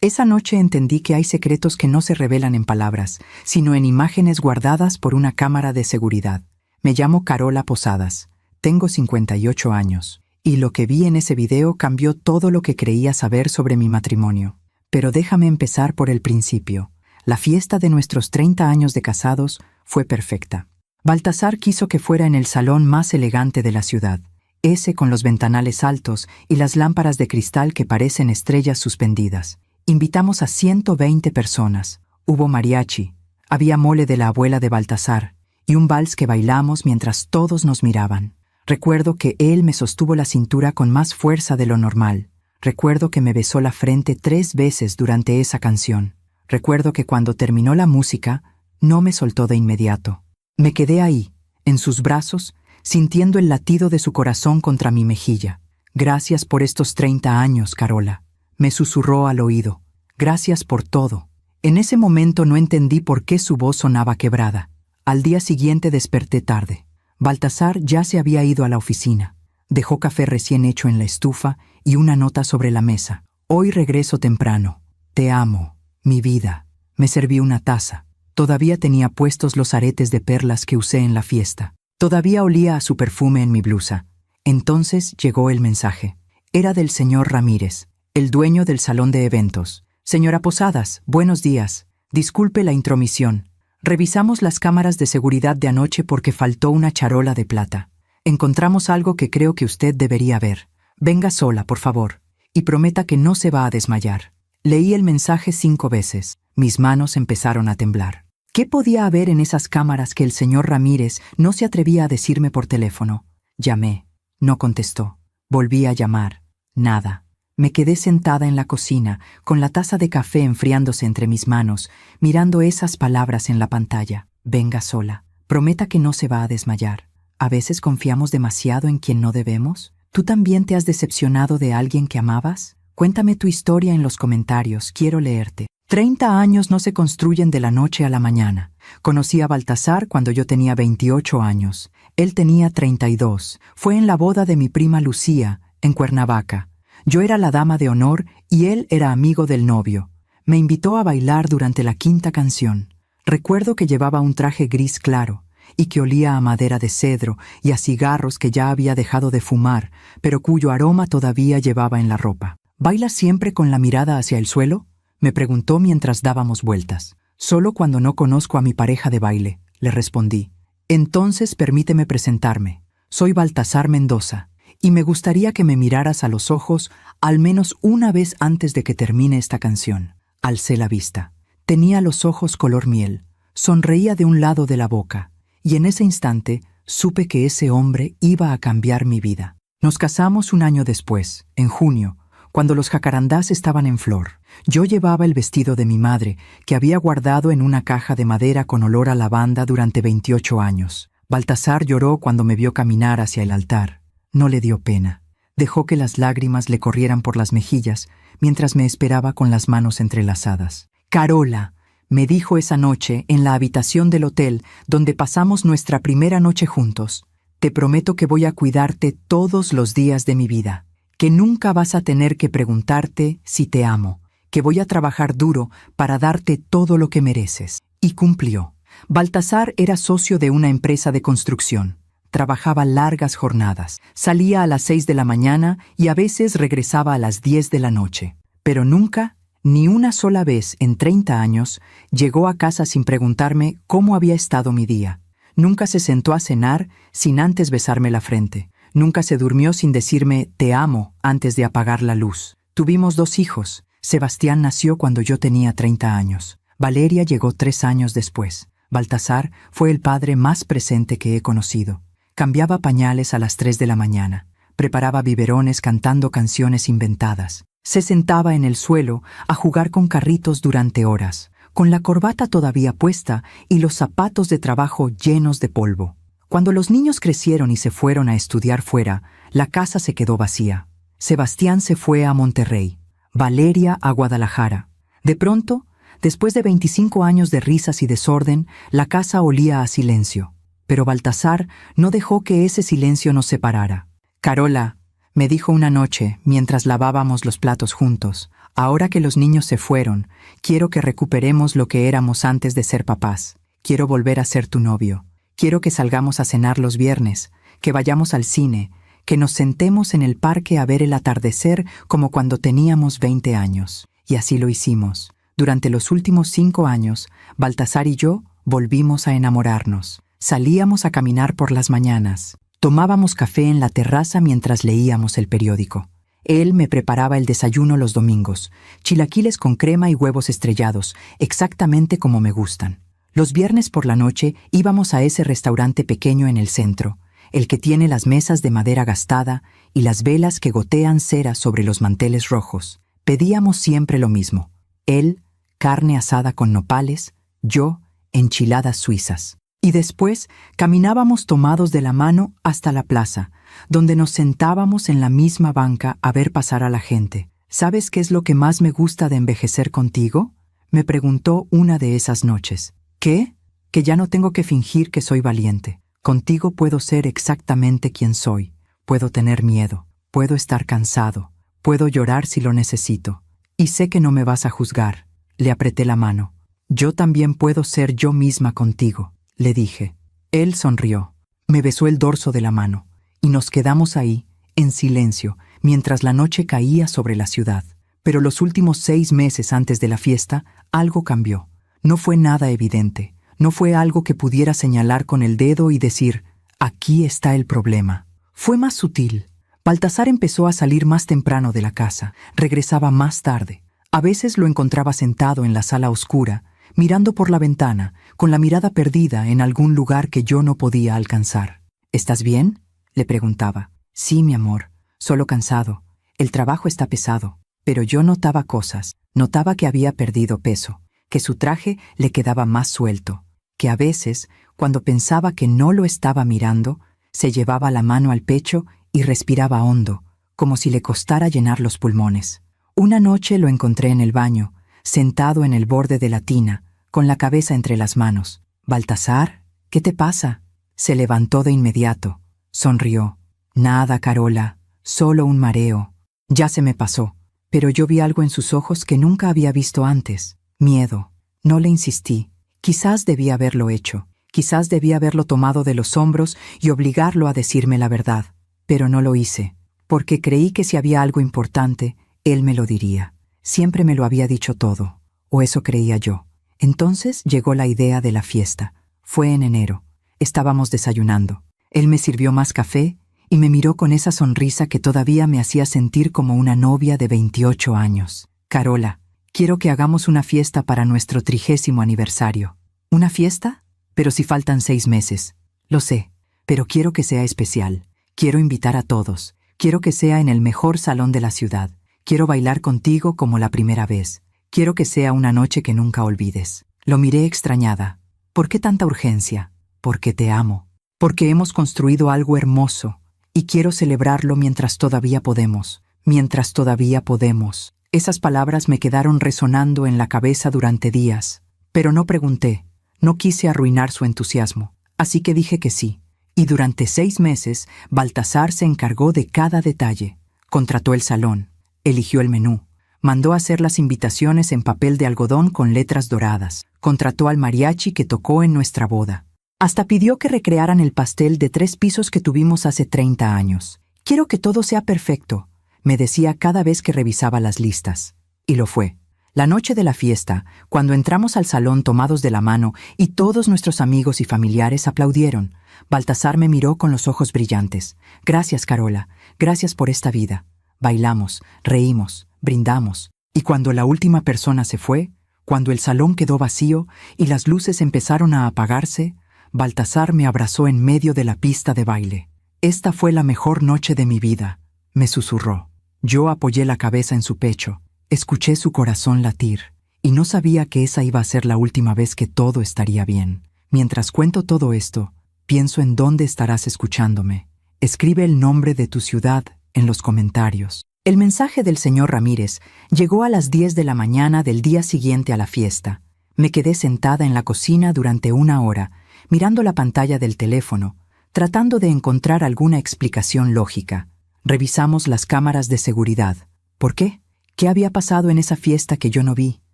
Esa noche entendí que hay secretos que no se revelan en palabras, sino en imágenes guardadas por una cámara de seguridad. Me llamo Carola Posadas, tengo 58 años, y lo que vi en ese video cambió todo lo que creía saber sobre mi matrimonio. Pero déjame empezar por el principio. La fiesta de nuestros 30 años de casados fue perfecta. Baltasar quiso que fuera en el salón más elegante de la ciudad, ese con los ventanales altos y las lámparas de cristal que parecen estrellas suspendidas. Invitamos a 120 personas. Hubo mariachi, había mole de la abuela de Baltasar y un vals que bailamos mientras todos nos miraban. Recuerdo que él me sostuvo la cintura con más fuerza de lo normal. Recuerdo que me besó la frente 3 veces durante esa canción. Recuerdo que cuando terminó la música, no me soltó de inmediato. Me quedé ahí, en sus brazos, sintiendo el latido de su corazón contra mi mejilla. Gracias por estos 30 años, Carola. Me susurró al oído. Gracias por todo. En ese momento no entendí por qué su voz sonaba quebrada. Al día siguiente desperté tarde. Baltasar ya se había ido a la oficina. Dejó café recién hecho en la estufa y una nota sobre la mesa. Hoy regreso temprano. Te amo, mi vida. Me serví una taza. Todavía tenía puestos los aretes de perlas que usé en la fiesta. Todavía olía a su perfume en mi blusa. Entonces llegó el mensaje. Era del señor Ramírez, el dueño del salón de eventos. Señora Posadas, buenos días. Disculpe la intromisión. Revisamos las cámaras de seguridad de anoche porque faltó una charola de plata. Encontramos algo que creo que usted debería ver. Venga sola, por favor, y prometa que no se va a desmayar. Leí el mensaje 5 veces. Mis manos empezaron a temblar. ¿Qué podía haber en esas cámaras que el señor Ramírez no se atrevía a decirme por teléfono? Llamé. No contestó. Volví a llamar. Nada. Me quedé sentada en la cocina, con la taza de café enfriándose entre mis manos, mirando esas palabras en la pantalla. Venga sola. Prometa que no se va a desmayar. ¿A veces confiamos demasiado en quien no debemos? ¿Tú también te has decepcionado de alguien que amabas? Cuéntame tu historia en los comentarios, quiero leerte. 30 años no se construyen de la noche a la mañana. Conocí a Baltasar cuando yo tenía 28 años. Él tenía 32. Fue en la boda de mi prima Lucía, en Cuernavaca. Yo era la dama de honor y él era amigo del novio. Me invitó a bailar durante la 5ª canción. Recuerdo que llevaba un traje gris claro y que olía a madera de cedro y a cigarros que ya había dejado de fumar, pero cuyo aroma todavía llevaba en la ropa. ¿Bailas siempre con la mirada hacia el suelo?, me preguntó mientras dábamos vueltas. Solo cuando no conozco a mi pareja de baile, le respondí. Entonces permíteme presentarme. Soy Baltasar Mendoza, y me gustaría que me miraras a los ojos al menos una vez antes de que termine esta canción. Alcé la vista. Tenía los ojos color miel, sonreía de un lado de la boca, y en ese instante supe que ese hombre iba a cambiar mi vida. Nos casamos un año después, en junio, cuando los jacarandás estaban en flor. Yo llevaba el vestido de mi madre, que había guardado en una caja de madera con olor a lavanda durante 28 años. Baltasar lloró cuando me vio caminar hacia el altar. No le dio pena. Dejó que las lágrimas le corrieran por las mejillas mientras me esperaba con las manos entrelazadas. Carola, me dijo esa noche en la habitación del hotel donde pasamos nuestra primera noche juntos. Te prometo que voy a cuidarte todos los días de mi vida. Que nunca vas a tener que preguntarte si te amo, que voy a trabajar duro para darte todo lo que mereces. Y cumplió. Baltasar era socio de una empresa de construcción. Trabajaba largas jornadas, salía a las 6 de la mañana y a veces regresaba a las 10 de la noche. Pero nunca, ni una sola vez en 30 años, llegó a casa sin preguntarme cómo había estado mi día. Nunca se sentó a cenar sin antes besarme la frente. Nunca se durmió sin decirme «te amo» antes de apagar la luz. Tuvimos 2 hijos. Sebastián nació cuando yo tenía 30 años. Valeria llegó 3 años después. Baltasar fue el padre más presente que he conocido. Cambiaba pañales a las 3 de la mañana. Preparaba biberones cantando canciones inventadas. Se sentaba en el suelo a jugar con carritos durante horas, con la corbata todavía puesta y los zapatos de trabajo llenos de polvo. Cuando los niños crecieron y se fueron a estudiar fuera, la casa se quedó vacía. Sebastián se fue a Monterrey, Valeria a Guadalajara. De pronto, después de 25 años de risas y desorden, la casa olía a silencio. Pero Baltasar no dejó que ese silencio nos separara. «Carola», me dijo una noche mientras lavábamos los platos juntos, Ahora que los niños se fueron, quiero que recuperemos lo que éramos antes de ser papás. Quiero volver a ser tu novio. Quiero que salgamos a cenar los viernes, que vayamos al cine, que nos sentemos en el parque a ver el atardecer como cuando teníamos 20 años. Y así lo hicimos. Durante los últimos 5 años, Baltasar y yo volvimos a enamorarnos. Salíamos a caminar por las mañanas. Tomábamos café en la terraza mientras leíamos el periódico. Él me preparaba el desayuno los domingos, chilaquiles con crema y huevos estrellados, exactamente como me gustan. Los viernes por la noche íbamos a ese restaurante pequeño en el centro, el que tiene las mesas de madera gastada y las velas que gotean cera sobre los manteles rojos. Pedíamos siempre lo mismo. Él, carne asada con nopales, yo, enchiladas suizas. Y después caminábamos tomados de la mano hasta la plaza, donde nos sentábamos en la misma banca a ver pasar a la gente. ¿Sabes qué es lo que más me gusta de envejecer contigo?, me preguntó una de esas noches. ¿Qué? Que ya no tengo que fingir que soy valiente. Contigo puedo ser exactamente quien soy. Puedo tener miedo, puedo estar cansado, puedo llorar si lo necesito. Y sé que no me vas a juzgar. Le apreté la mano. Yo también puedo ser yo misma contigo, le dije. Él sonrió, me besó el dorso de la mano, y nos quedamos ahí, en silencio, mientras la noche caía sobre la ciudad. Pero los últimos 6 meses antes de la fiesta, algo cambió. No fue nada evidente, no fue algo que pudiera señalar con el dedo y decir, aquí está el problema. Fue más sutil. Baltasar empezó a salir más temprano de la casa, regresaba más tarde. A veces lo encontraba sentado en la sala oscura, mirando por la ventana, con la mirada perdida en algún lugar que yo no podía alcanzar. ¿Estás bien?, le preguntaba. Sí, mi amor, solo cansado. El trabajo está pesado. Pero yo notaba cosas. Notaba que había perdido peso, que su traje le quedaba más suelto, que a veces, cuando pensaba que no lo estaba mirando, se llevaba la mano al pecho y respiraba hondo, como si le costara llenar los pulmones. Una noche lo encontré en el baño, sentado en el borde de la tina, con la cabeza entre las manos. «Baltasar, ¿qué te pasa?». Se levantó de inmediato. Sonrió. «Nada, Carola, solo un mareo. Ya se me pasó». Pero yo vi algo en sus ojos que nunca había visto antes. Miedo. No le insistí. Quizás debía haberlo hecho. Quizás debía haberlo tomado de los hombros y obligarlo a decirme la verdad. Pero no lo hice, porque creí que si había algo importante, él me lo diría. Siempre me lo había dicho todo, o eso creía yo. Entonces llegó la idea de la fiesta. Fue en enero. Estábamos desayunando. Él me sirvió más café y me miró con esa sonrisa que todavía me hacía sentir como una novia de 28 años. «Carola, quiero que hagamos una fiesta para nuestro 30º aniversario». «¿Una fiesta? Pero si faltan 6 meses». «Lo sé, pero quiero que sea especial. Quiero invitar a todos. Quiero que sea en el mejor salón de la ciudad. Quiero bailar contigo como la primera vez. Quiero que sea una noche que nunca olvides». Lo miré extrañada. «¿Por qué tanta urgencia?». «Porque te amo. Porque hemos construido algo hermoso. Y quiero celebrarlo mientras todavía podemos. Mientras todavía podemos». Esas palabras me quedaron resonando en la cabeza durante días. Pero no pregunté. No quise arruinar su entusiasmo. Así que dije que sí. Y durante 6 meses, Baltasar se encargó de cada detalle. Contrató el salón. Eligió el menú. Mandó hacer las invitaciones en papel de algodón con letras doradas. Contrató al mariachi que tocó en nuestra boda. Hasta pidió que recrearan el pastel de 3 pisos que tuvimos hace 30 años. «Quiero que todo sea perfecto», me decía cada vez que revisaba las listas. Y lo fue. La noche de la fiesta, cuando entramos al salón tomados de la mano y todos nuestros amigos y familiares aplaudieron, Baltasar me miró con los ojos brillantes. «Gracias, Carola. Gracias por esta vida». Bailamos, reímos, brindamos. Y cuando la última persona se fue, cuando el salón quedó vacío y las luces empezaron a apagarse, Baltasar me abrazó en medio de la pista de baile. «Esta fue la mejor noche de mi vida», me susurró. Yo apoyé la cabeza en su pecho, escuché su corazón latir, y no sabía que esa iba a ser la última vez que todo estaría bien. Mientras cuento todo esto, pienso en dónde estarás escuchándome. Escribe el nombre de tu ciudad en los comentarios. El mensaje del señor Ramírez llegó a las 10 de la mañana del día siguiente a la fiesta. Me quedé sentada en la cocina durante 1 hora, mirando la pantalla del teléfono, tratando de encontrar alguna explicación lógica. Revisamos las cámaras de seguridad. ¿Por qué? ¿Qué había pasado en esa fiesta que yo no vi?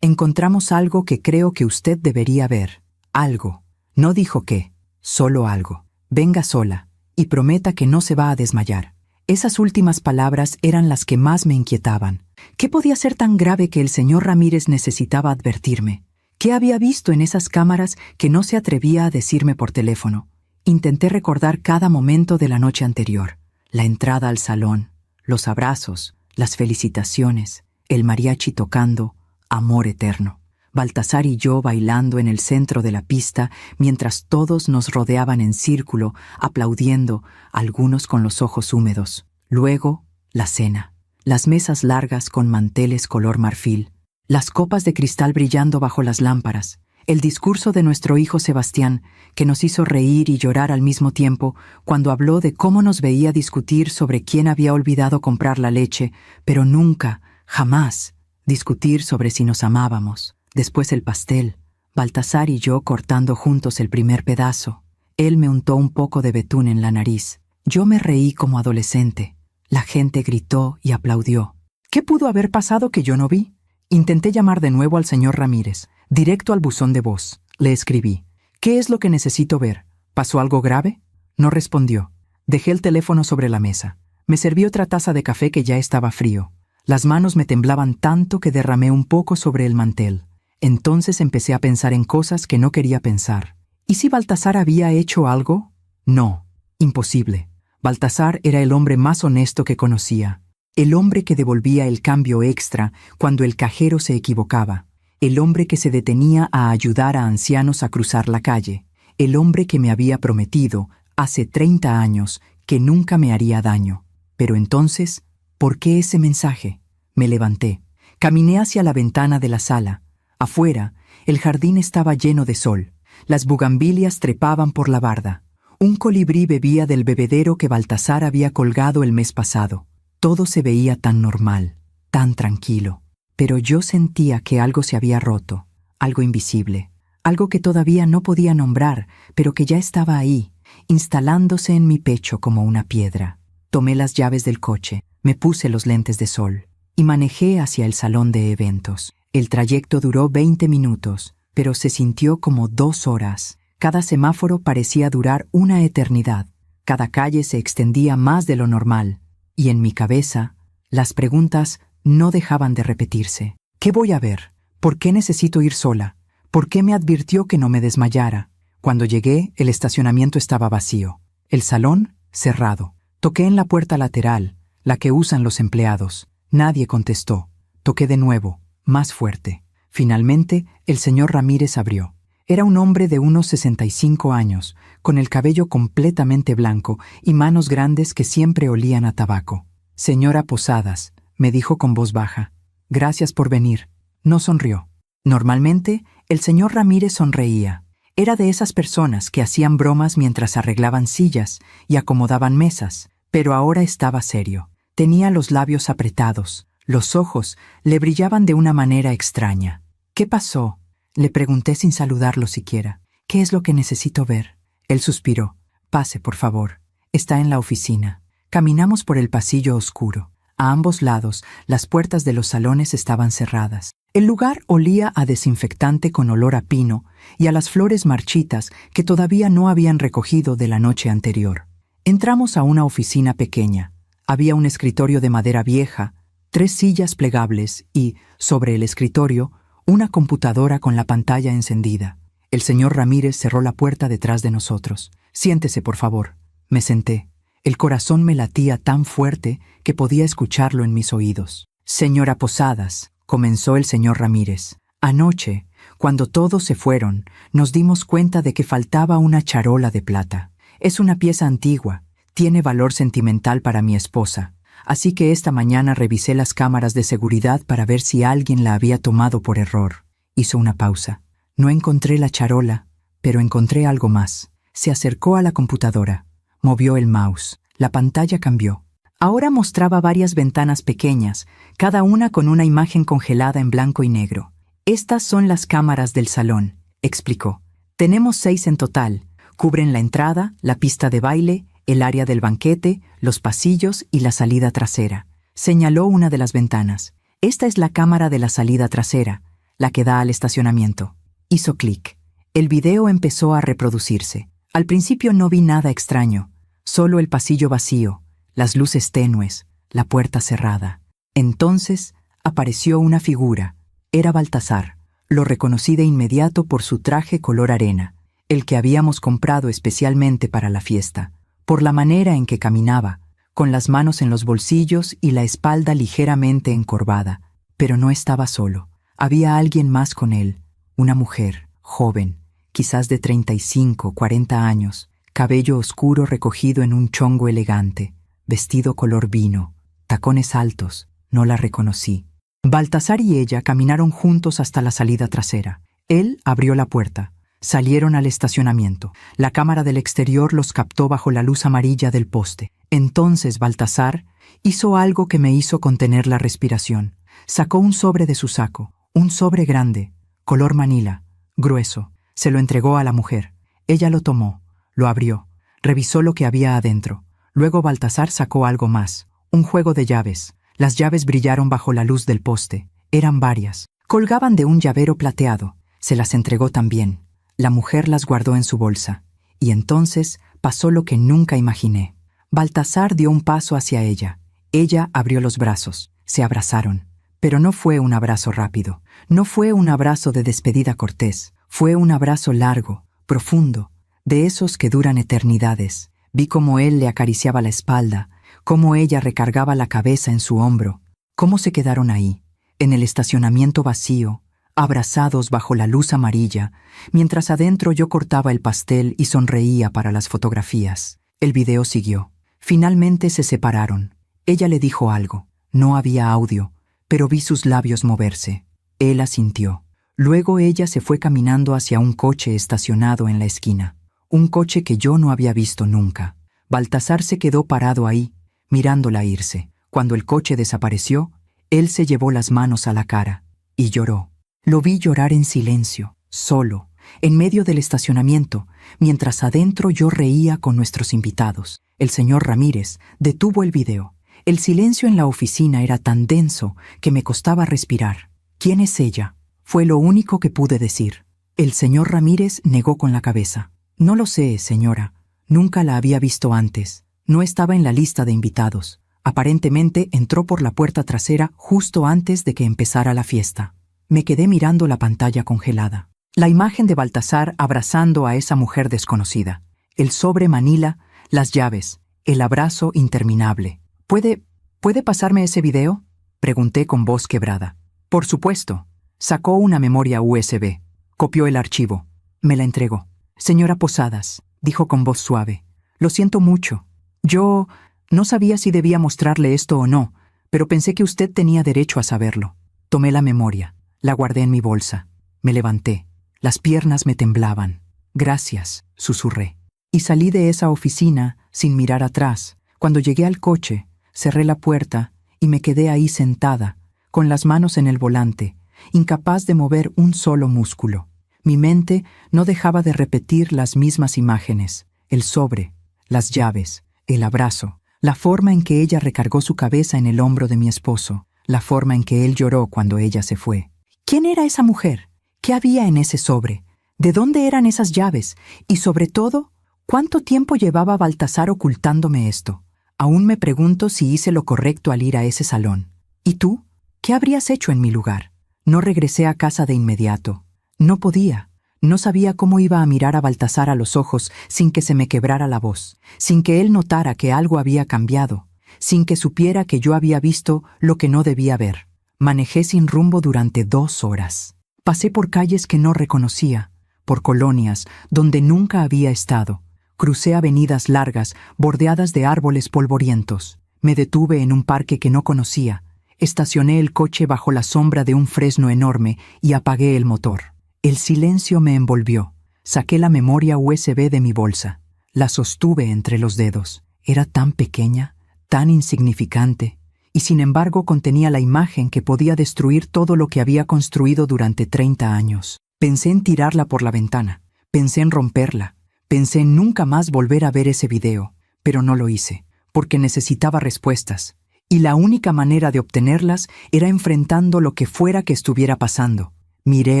Encontramos algo que creo que usted debería ver. Algo. No dijo qué, solo algo. Venga sola, y prometa que no se va a desmayar. Esas últimas palabras eran las que más me inquietaban. ¿Qué podía ser tan grave que el señor Ramírez necesitaba advertirme? ¿Qué había visto en esas cámaras que no se atrevía a decirme por teléfono? Intenté recordar cada momento de la noche anterior. La entrada al salón, los abrazos, las felicitaciones, el mariachi tocando Amor Eterno. Baltasar y yo bailando en el centro de la pista mientras todos nos rodeaban en círculo, aplaudiendo, algunos con los ojos húmedos. Luego, la cena. Las mesas largas con manteles color marfil, las copas de cristal brillando bajo las lámparas, el discurso de nuestro hijo Sebastián, que nos hizo reír y llorar al mismo tiempo cuando habló de cómo nos veía discutir sobre quién había olvidado comprar la leche, pero nunca, jamás, discutir sobre si nos amábamos. Después el pastel, Baltasar y yo cortando juntos el primer pedazo. Él me untó un poco de betún en la nariz. Yo me reí como adolescente. La gente gritó y aplaudió. ¿Qué pudo haber pasado que yo no vi? Intenté llamar de nuevo al señor Ramírez, directo al buzón de voz. Le escribí. ¿Qué es lo que necesito ver? ¿Pasó algo grave? No respondió. Dejé el teléfono sobre la mesa. Me serví otra taza de café que ya estaba frío. Las manos me temblaban tanto que derramé un poco sobre el mantel. Entonces empecé a pensar en cosas que no quería pensar. ¿Y si Baltasar había hecho algo? No, imposible. Baltasar era el hombre más honesto que conocía. El hombre que devolvía el cambio extra cuando el cajero se equivocaba. El hombre que se detenía a ayudar a ancianos a cruzar la calle. El hombre que me había prometido, hace 30 años, que nunca me haría daño. Pero entonces, ¿por qué ese mensaje? Me levanté. Caminé hacia la ventana de la sala. Afuera, el jardín estaba lleno de sol. Las bugambilias trepaban por la barda. Un colibrí bebía del bebedero que Baltasar había colgado el mes pasado. Todo se veía tan normal, tan tranquilo. Pero yo sentía que algo se había roto, algo invisible, algo que todavía no podía nombrar, pero que ya estaba ahí, instalándose en mi pecho como una piedra. Tomé las llaves del coche, me puse los lentes de sol y manejé hacia el salón de eventos. El trayecto duró 20 minutos, pero se sintió como 2 horas. Cada semáforo parecía durar una eternidad. Cada calle se extendía más de lo normal. Y en mi cabeza, las preguntas no dejaban de repetirse. ¿Qué voy a ver? ¿Por qué necesito ir sola? ¿Por qué me advirtió que no me desmayara? Cuando llegué, el estacionamiento estaba vacío. El salón, cerrado. Toqué en la puerta lateral, la que usan los empleados. Nadie contestó. Toqué de nuevo, más fuerte. Finalmente, el señor Ramírez abrió. Era un hombre de unos 65 años, con el cabello completamente blanco y manos grandes que siempre olían a tabaco. «Señora Posadas», me dijo con voz baja. «Gracias por venir». No sonrió. Normalmente, el señor Ramírez sonreía. Era de esas personas que hacían bromas mientras arreglaban sillas y acomodaban mesas, pero ahora estaba serio. Tenía los labios apretados. Los ojos le brillaban de una manera extraña. «¿Qué pasó?», le pregunté sin saludarlo siquiera. «¿Qué es lo que necesito ver?». Él suspiró. «Pase, por favor. Está en la oficina». Caminamos por el pasillo oscuro. A ambos lados, las puertas de los salones estaban cerradas. El lugar olía a desinfectante con olor a pino y a las flores marchitas que todavía no habían recogido de la noche anterior. Entramos a una oficina pequeña. Había un escritorio de madera vieja, 3 sillas plegables y, sobre el escritorio, una computadora con la pantalla encendida. El señor Ramírez cerró la puerta detrás de nosotros. «Siéntese, por favor». Me senté. El corazón me latía tan fuerte que podía escucharlo en mis oídos. «Señora Posadas», comenzó el señor Ramírez. «Anoche, cuando todos se fueron, nos dimos cuenta de que faltaba una charola de plata. Es una pieza antigua, tiene valor sentimental para mi esposa. Así que esta mañana revisé las cámaras de seguridad para ver si alguien la había tomado por error». Hizo una pausa. «No encontré la charola, pero encontré algo más». Se acercó a la computadora. Movió el mouse. La pantalla cambió. Ahora mostraba varias ventanas pequeñas, cada una con una imagen congelada en blanco y negro. «Estas son las cámaras del salón», explicó. «Tenemos 6 en total. Cubren la entrada, la pista de baile, el área del banquete, los pasillos y la salida trasera». Señaló una de las ventanas. Esta es la cámara de la salida trasera, la que da al estacionamiento. Hizo clic. El video empezó a reproducirse. Al principio no vi nada extraño, solo el pasillo vacío, las luces tenues, la puerta cerrada. Entonces apareció una figura. Era Baltasar. Lo reconocí de inmediato por su traje color arena, el que habíamos comprado especialmente para la fiesta, por la manera en que caminaba, con las manos en los bolsillos y la espalda ligeramente encorvada. Pero no estaba solo. Había alguien más con él, una mujer, joven, quizás de 35, 40 años, cabello oscuro recogido en un chongo elegante, vestido color vino, tacones altos. No la reconocí. Baltasar y ella caminaron juntos hasta la salida trasera. Él abrió la puerta. Salieron al estacionamiento. La cámara del exterior los captó bajo la luz amarilla del poste. Entonces Baltasar hizo algo que me hizo contener la respiración. Sacó un sobre de su saco, un sobre grande, color manila, grueso. Se lo entregó a la mujer. Ella lo tomó, lo abrió, revisó lo que había adentro. Luego Baltasar sacó algo más, un juego de llaves. Las llaves brillaron bajo la luz del poste. Eran varias. Colgaban de un llavero plateado. Se las entregó también. La mujer las guardó en su bolsa. Y entonces pasó lo que nunca imaginé. Baltasar dio un paso hacia ella. Ella abrió los brazos. Se abrazaron. Pero no fue un abrazo rápido. No fue un abrazo de despedida cortés. Fue un abrazo largo, profundo, de esos que duran eternidades. Vi cómo él le acariciaba la espalda, cómo ella recargaba la cabeza en su hombro, cómo se quedaron ahí, en el estacionamiento vacío, abrazados bajo la luz amarilla, mientras adentro yo cortaba el pastel y sonreía para las fotografías. El video siguió. Finalmente se separaron. Ella le dijo algo. No había audio, pero vi sus labios moverse. Él asintió. Luego ella se fue caminando hacia un coche estacionado en la esquina. Un coche que yo no había visto nunca. Baltasar se quedó parado ahí, mirándola irse. Cuando el coche desapareció, él se llevó las manos a la cara y lloró. Lo vi llorar en silencio, solo, en medio del estacionamiento, mientras adentro yo reía con nuestros invitados. El señor Ramírez detuvo el video. El silencio en la oficina era tan denso que me costaba respirar. ¿Quién es ella? Fue lo único que pude decir. El señor Ramírez negó con la cabeza. No lo sé, señora. Nunca la había visto antes. No estaba en la lista de invitados. Aparentemente entró por la puerta trasera justo antes de que empezara la fiesta. Me quedé mirando la pantalla congelada. La imagen de Baltasar abrazando a esa mujer desconocida. El sobre manila, las llaves, el abrazo interminable. ¿Puede pasarme ese video? Pregunté con voz quebrada. Por supuesto. Sacó una memoria USB. Copió el archivo. Me la entregó. Señora Posadas, dijo con voz suave. Lo siento mucho. Yo no sabía si debía mostrarle esto o no, pero pensé que usted tenía derecho a saberlo. Tomé la memoria. La guardé en mi bolsa. Me levanté. Las piernas me temblaban. Gracias, susurré. Y salí de esa oficina sin mirar atrás. Cuando llegué al coche, cerré la puerta y me quedé ahí sentada, con las manos en el volante, incapaz de mover un solo músculo. Mi mente no dejaba de repetir las mismas imágenes, el sobre, las llaves, el abrazo, la forma en que ella recargó su cabeza en el hombro de mi esposo, la forma en que él lloró cuando ella se fue. ¿Quién era esa mujer? ¿Qué había en ese sobre? ¿De dónde eran esas llaves? Y sobre todo, ¿cuánto tiempo llevaba Baltasar ocultándome esto? Aún me pregunto si hice lo correcto al ir a ese salón. ¿Y tú? ¿Qué habrías hecho en mi lugar? No regresé a casa de inmediato. No podía. No sabía cómo iba a mirar a Baltasar a los ojos sin que se me quebrara la voz, sin que él notara que algo había cambiado, sin que supiera que yo había visto lo que no debía ver. Manejé sin rumbo durante 2 horas. Pasé por calles que no reconocía, por colonias donde nunca había estado. Crucé avenidas largas, bordeadas de árboles polvorientos. Me detuve en un parque que no conocía. Estacioné el coche bajo la sombra de un fresno enorme y apagué el motor. El silencio me envolvió. Saqué la memoria USB de mi bolsa. La sostuve entre los dedos. Era tan pequeña, tan insignificante, y sin embargo contenía la imagen que podía destruir todo lo que había construido durante 30 años. Pensé en tirarla por la ventana. Pensé en romperla. Pensé en nunca más volver a ver ese video, pero no lo hice, porque necesitaba respuestas. y la única manera de obtenerlas era enfrentando lo que fuera que estuviera pasando. Miré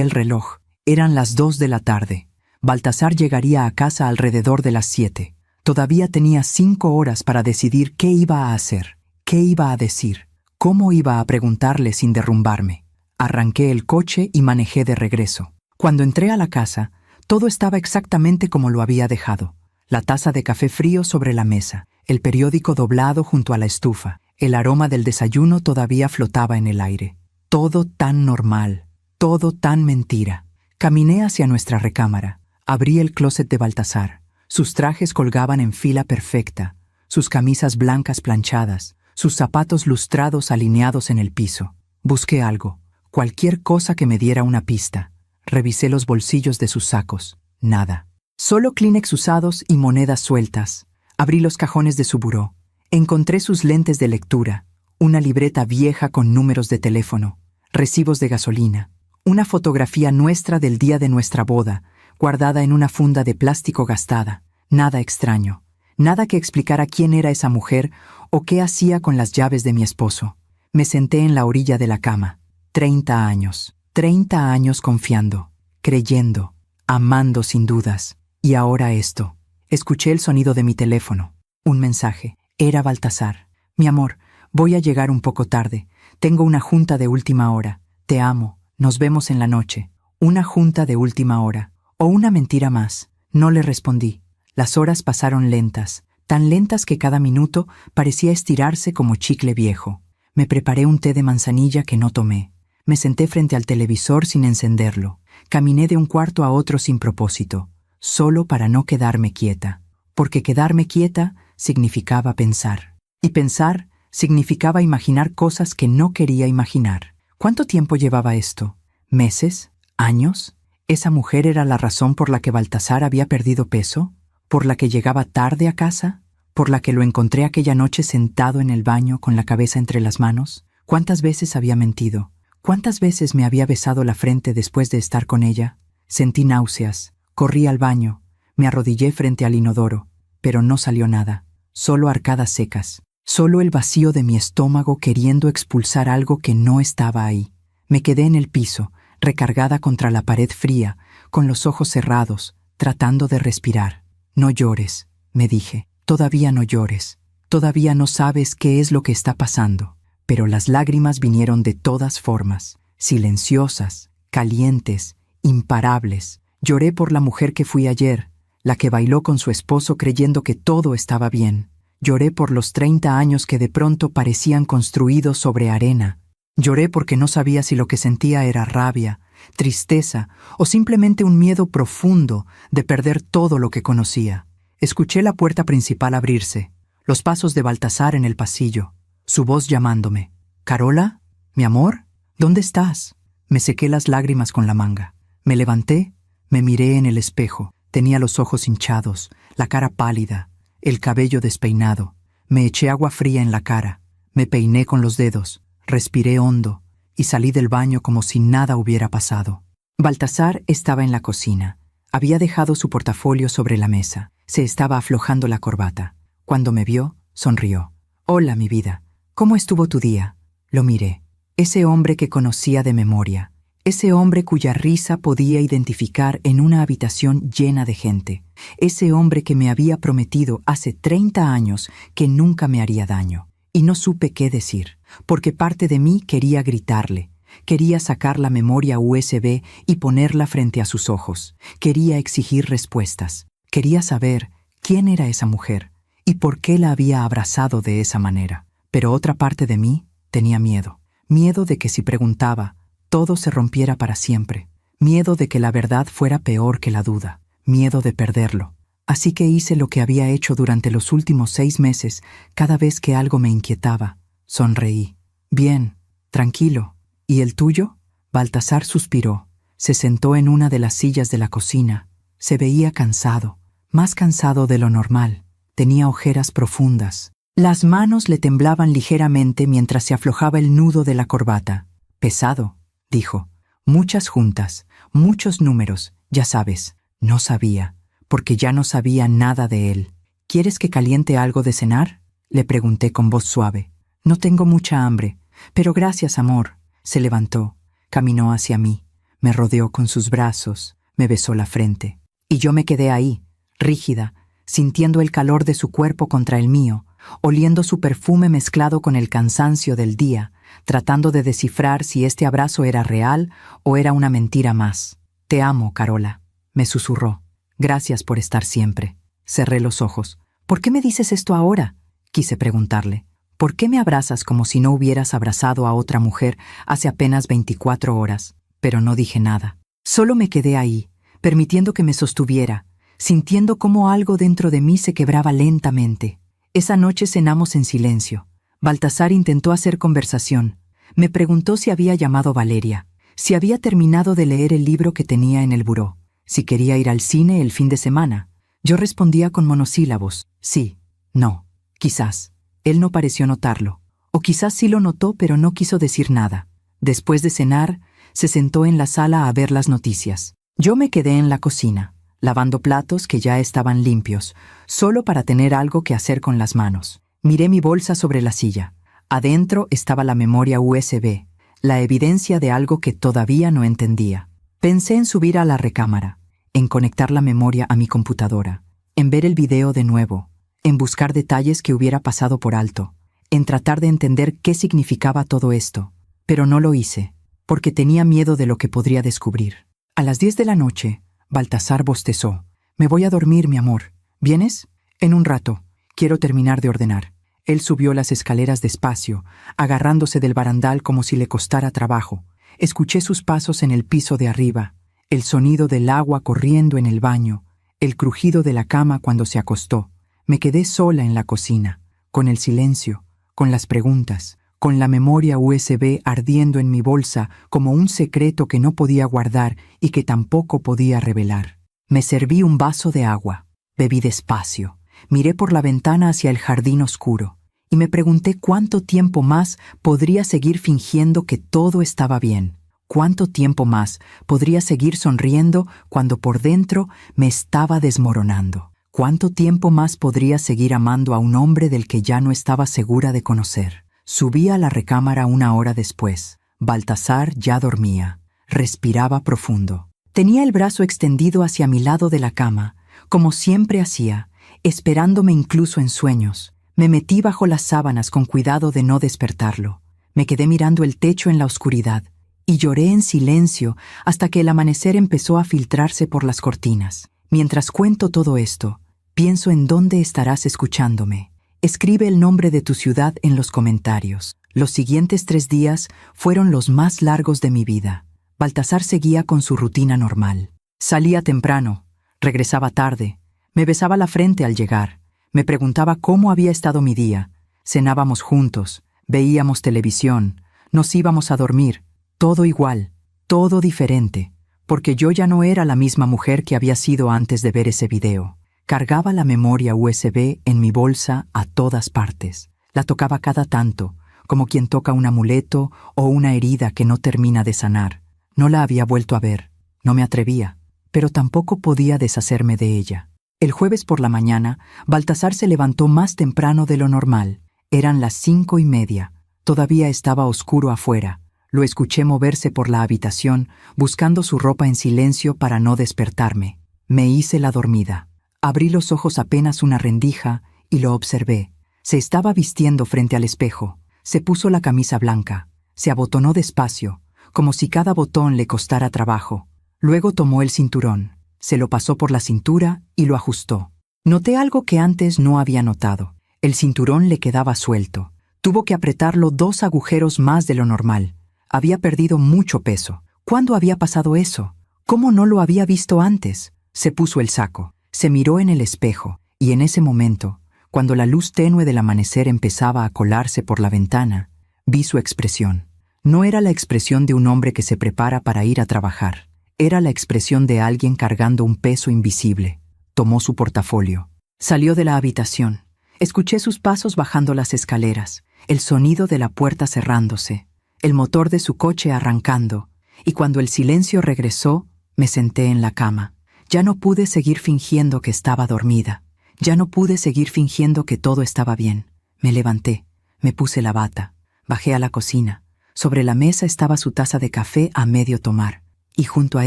el reloj. Eran las 2 de la tarde. Baltasar llegaría a casa alrededor de las 7. Todavía tenía 5 horas para decidir qué iba a hacer, qué iba a decir, cómo iba a preguntarle sin derrumbarme. Arranqué el coche y manejé de regreso. Cuando entré a la casa, todo estaba exactamente como lo había dejado. La taza de café frío sobre la mesa, el periódico doblado junto a la estufa, el aroma del desayuno todavía flotaba en el aire. Todo tan normal, todo tan mentira. Caminé hacia nuestra recámara. Abrí el closet de Baltasar. Sus trajes colgaban en fila perfecta, sus camisas blancas planchadas, sus zapatos lustrados alineados en el piso. Busqué algo, cualquier cosa que me diera una pista. Revisé los bolsillos de sus sacos. Nada. Solo Kleenex usados y monedas sueltas. Abrí los cajones de su buró. Encontré sus lentes de lectura, una libreta vieja con números de teléfono, recibos de gasolina, una fotografía nuestra del día de nuestra boda, guardada en una funda de plástico gastada. Nada extraño, nada que explicara quién era esa mujer o qué hacía con las llaves de mi esposo. Me senté en la orilla de la cama. 30 años confiando, creyendo, amando sin dudas. Y ahora esto. Escuché el sonido de mi teléfono. Un mensaje. Era Baltasar. Mi amor, voy a llegar un poco tarde. Tengo una junta de última hora. Te amo. Nos vemos en la noche. Una junta de última hora. O una mentira más. No le respondí. Las horas pasaron lentas, tan lentas que cada minuto parecía estirarse como chicle viejo. Me preparé un té de manzanilla que no tomé. Me senté frente al televisor sin encenderlo. Caminé de un cuarto a otro sin propósito, solo para no quedarme quieta. Porque quedarme quieta significaba pensar. Y pensar significaba imaginar cosas que no quería imaginar. ¿Cuánto tiempo llevaba esto? ¿Meses? ¿Años? ¿Esa mujer era la razón por la que Baltasar había perdido peso? ¿Por la que llegaba tarde a casa? ¿Por la que lo encontré aquella noche sentado en el baño con la cabeza entre las manos? ¿Cuántas veces había mentido? ¿Cuántas veces me había besado la frente después de estar con ella? Sentí náuseas, corrí al baño, me arrodillé frente al inodoro, pero no salió nada, solo arcadas secas, solo el vacío de mi estómago queriendo expulsar algo que no estaba ahí. Me quedé en el piso, recargada contra la pared fría, con los ojos cerrados, tratando de respirar. No llores, me dije, todavía no llores, todavía no sabes qué es lo que está pasando. Pero las lágrimas vinieron de todas formas, silenciosas, calientes, imparables. Lloré por la mujer que fui ayer, la que bailó con su esposo creyendo que todo estaba bien. Lloré por los 30 años que de pronto parecían construidos sobre arena. Lloré porque no sabía si lo que sentía era rabia, tristeza o simplemente un miedo profundo de perder todo lo que conocía. Escuché la puerta principal abrirse, los pasos de Baltasar en el pasillo, su voz llamándome. «¿Carola? ¿Mi amor? ¿Dónde estás?» Me sequé las lágrimas con la manga. Me levanté, me miré en el espejo. Tenía los ojos hinchados, la cara pálida, el cabello despeinado. Me eché agua fría en la cara, me peiné con los dedos, respiré hondo y salí del baño como si nada hubiera pasado. Baltasar estaba en la cocina. Había dejado su portafolio sobre la mesa. Se estaba aflojando la corbata. Cuando me vio, sonrió. «Hola, mi vida. ¿Cómo estuvo tu día?» Lo miré. Ese hombre que conocía de memoria. Ese hombre cuya risa podía identificar en una habitación llena de gente. Ese hombre que me había prometido hace 30 años que nunca me haría daño. Y no supe qué decir, porque parte de mí quería gritarle. Quería sacar la memoria USB y ponerla frente a sus ojos. Quería exigir respuestas. Quería saber quién era esa mujer y por qué la había abrazado de esa manera. Pero otra parte de mí tenía miedo. Miedo de que si preguntaba, todo se rompiera para siempre. Miedo de que la verdad fuera peor que la duda. Miedo de perderlo. Así que hice lo que había hecho durante los últimos 6 meses cada vez que algo me inquietaba. Sonreí. «Bien, tranquilo. ¿Y el tuyo?» Baltasar suspiró. Se sentó en una de las sillas de la cocina. Se veía cansado, más cansado de lo normal. Tenía ojeras profundas. Las manos le temblaban ligeramente mientras se aflojaba el nudo de la corbata. «Pesado», dijo. «Muchas juntas, muchos números, ya sabes». No sabía, porque ya no sabía nada de él. «¿Quieres que caliente algo de cenar?», le pregunté con voz suave. No tengo mucha hambre, pero gracias, amor. Se levantó, caminó hacia mí, me rodeó con sus brazos, me besó la frente. Y yo me quedé ahí, rígida, sintiendo el calor de su cuerpo contra el mío, oliendo su perfume mezclado con el cansancio del día, tratando de descifrar si este abrazo era real o era una mentira más. Te amo, Carola, me susurró. Gracias por estar siempre. Cerré los ojos. ¿Por qué me dices esto ahora?, quise preguntarle. ¿Por qué me abrazas como si no hubieras abrazado a otra mujer hace apenas 24 horas? Pero no dije nada. Solo me quedé ahí, permitiendo que me sostuviera, sintiendo cómo algo dentro de mí se quebraba lentamente. Esa noche cenamos en silencio. Baltasar intentó hacer conversación. Me preguntó si había llamado Valeria, si había terminado de leer el libro que tenía en el buró, si quería ir al cine el fin de semana. Yo respondía con monosílabos: sí, no, quizás. Él no pareció notarlo. O quizás sí lo notó, pero no quiso decir nada. Después de cenar, se sentó en la sala a ver las noticias. Yo me quedé en la cocina, lavando platos que ya estaban limpios, solo para tener algo que hacer con las manos. Miré mi bolsa sobre la silla. Adentro estaba la memoria USB, la evidencia de algo que todavía no entendía. Pensé en subir a la recámara, en conectar la memoria a mi computadora, en ver el video de nuevo, en buscar detalles que hubiera pasado por alto, en tratar de entender qué significaba todo esto. Pero no lo hice, porque tenía miedo de lo que podría descubrir. A las 10 de la noche, Baltasar bostezó. Me voy a dormir, mi amor. ¿Vienes? En un rato. Quiero terminar de ordenar. Él subió las escaleras despacio, agarrándose del barandal como si le costara trabajo. Escuché sus pasos en el piso de arriba, el sonido del agua corriendo en el baño, el crujido de la cama cuando se acostó. Me quedé sola en la cocina, con el silencio, con las preguntas, con la memoria USB ardiendo en mi bolsa como un secreto que no podía guardar y que tampoco podía revelar. Me serví un vaso de agua, bebí despacio, miré por la ventana hacia el jardín oscuro y me pregunté cuánto tiempo más podría seguir fingiendo que todo estaba bien. ¿Cuánto tiempo más podría seguir sonriendo cuando por dentro me estaba desmoronando? ¿Cuánto tiempo más podría seguir amando a un hombre del que ya no estaba segura de conocer? Subí a la recámara 1 hora después. Baltasar ya dormía. Respiraba profundo. Tenía el brazo extendido hacia mi lado de la cama, como siempre hacía, esperándome incluso en sueños. Me metí bajo las sábanas con cuidado de no despertarlo. Me quedé mirando el techo en la oscuridad y lloré en silencio hasta que el amanecer empezó a filtrarse por las cortinas. Mientras cuento todo esto, pienso en dónde estarás escuchándome. Escribe el nombre de tu ciudad en los comentarios. Los siguientes 3 días fueron los más largos de mi vida. Baltasar seguía con su rutina normal. Salía temprano, regresaba tarde, me besaba la frente al llegar, me preguntaba cómo había estado mi día. Cenábamos juntos, veíamos televisión, nos íbamos a dormir, todo igual, todo diferente, porque yo ya no era la misma mujer que había sido antes de ver ese video. Cargaba la memoria USB en mi bolsa a todas partes. La tocaba cada tanto, como quien toca un amuleto o una herida que no termina de sanar. No la había vuelto a ver, no me atrevía, pero tampoco podía deshacerme de ella. El jueves por la mañana, Baltasar se levantó más temprano de lo normal. Eran las 5:30. Todavía estaba oscuro afuera. Lo escuché moverse por la habitación, buscando su ropa en silencio para no despertarme. Me hice la dormida. Abrí los ojos apenas una rendija y lo observé. Se estaba vistiendo frente al espejo. Se puso la camisa blanca. Se abotonó despacio, como si cada botón le costara trabajo. Luego tomó el cinturón, se lo pasó por la cintura y lo ajustó. Noté algo que antes no había notado. El cinturón le quedaba suelto. Tuvo que apretarlo 2 agujeros más de lo normal. Había perdido mucho peso. ¿Cuándo había pasado eso? ¿Cómo no lo había visto antes? Se puso el saco, se miró en el espejo, y en ese momento, cuando la luz tenue del amanecer empezaba a colarse por la ventana, vi su expresión. No era la expresión de un hombre que se prepara para ir a trabajar. Era la expresión de alguien cargando un peso invisible. Tomó su portafolio. Salió de la habitación. Escuché sus pasos bajando las escaleras, el sonido de la puerta cerrándose, el motor de su coche arrancando, y cuando el silencio regresó, me senté en la cama. Ya no pude seguir fingiendo que estaba dormida. Ya no pude seguir fingiendo que todo estaba bien. Me levanté, Me puse la bata, bajé a la cocina. Sobre la mesa estaba su taza de café a medio tomar, y junto a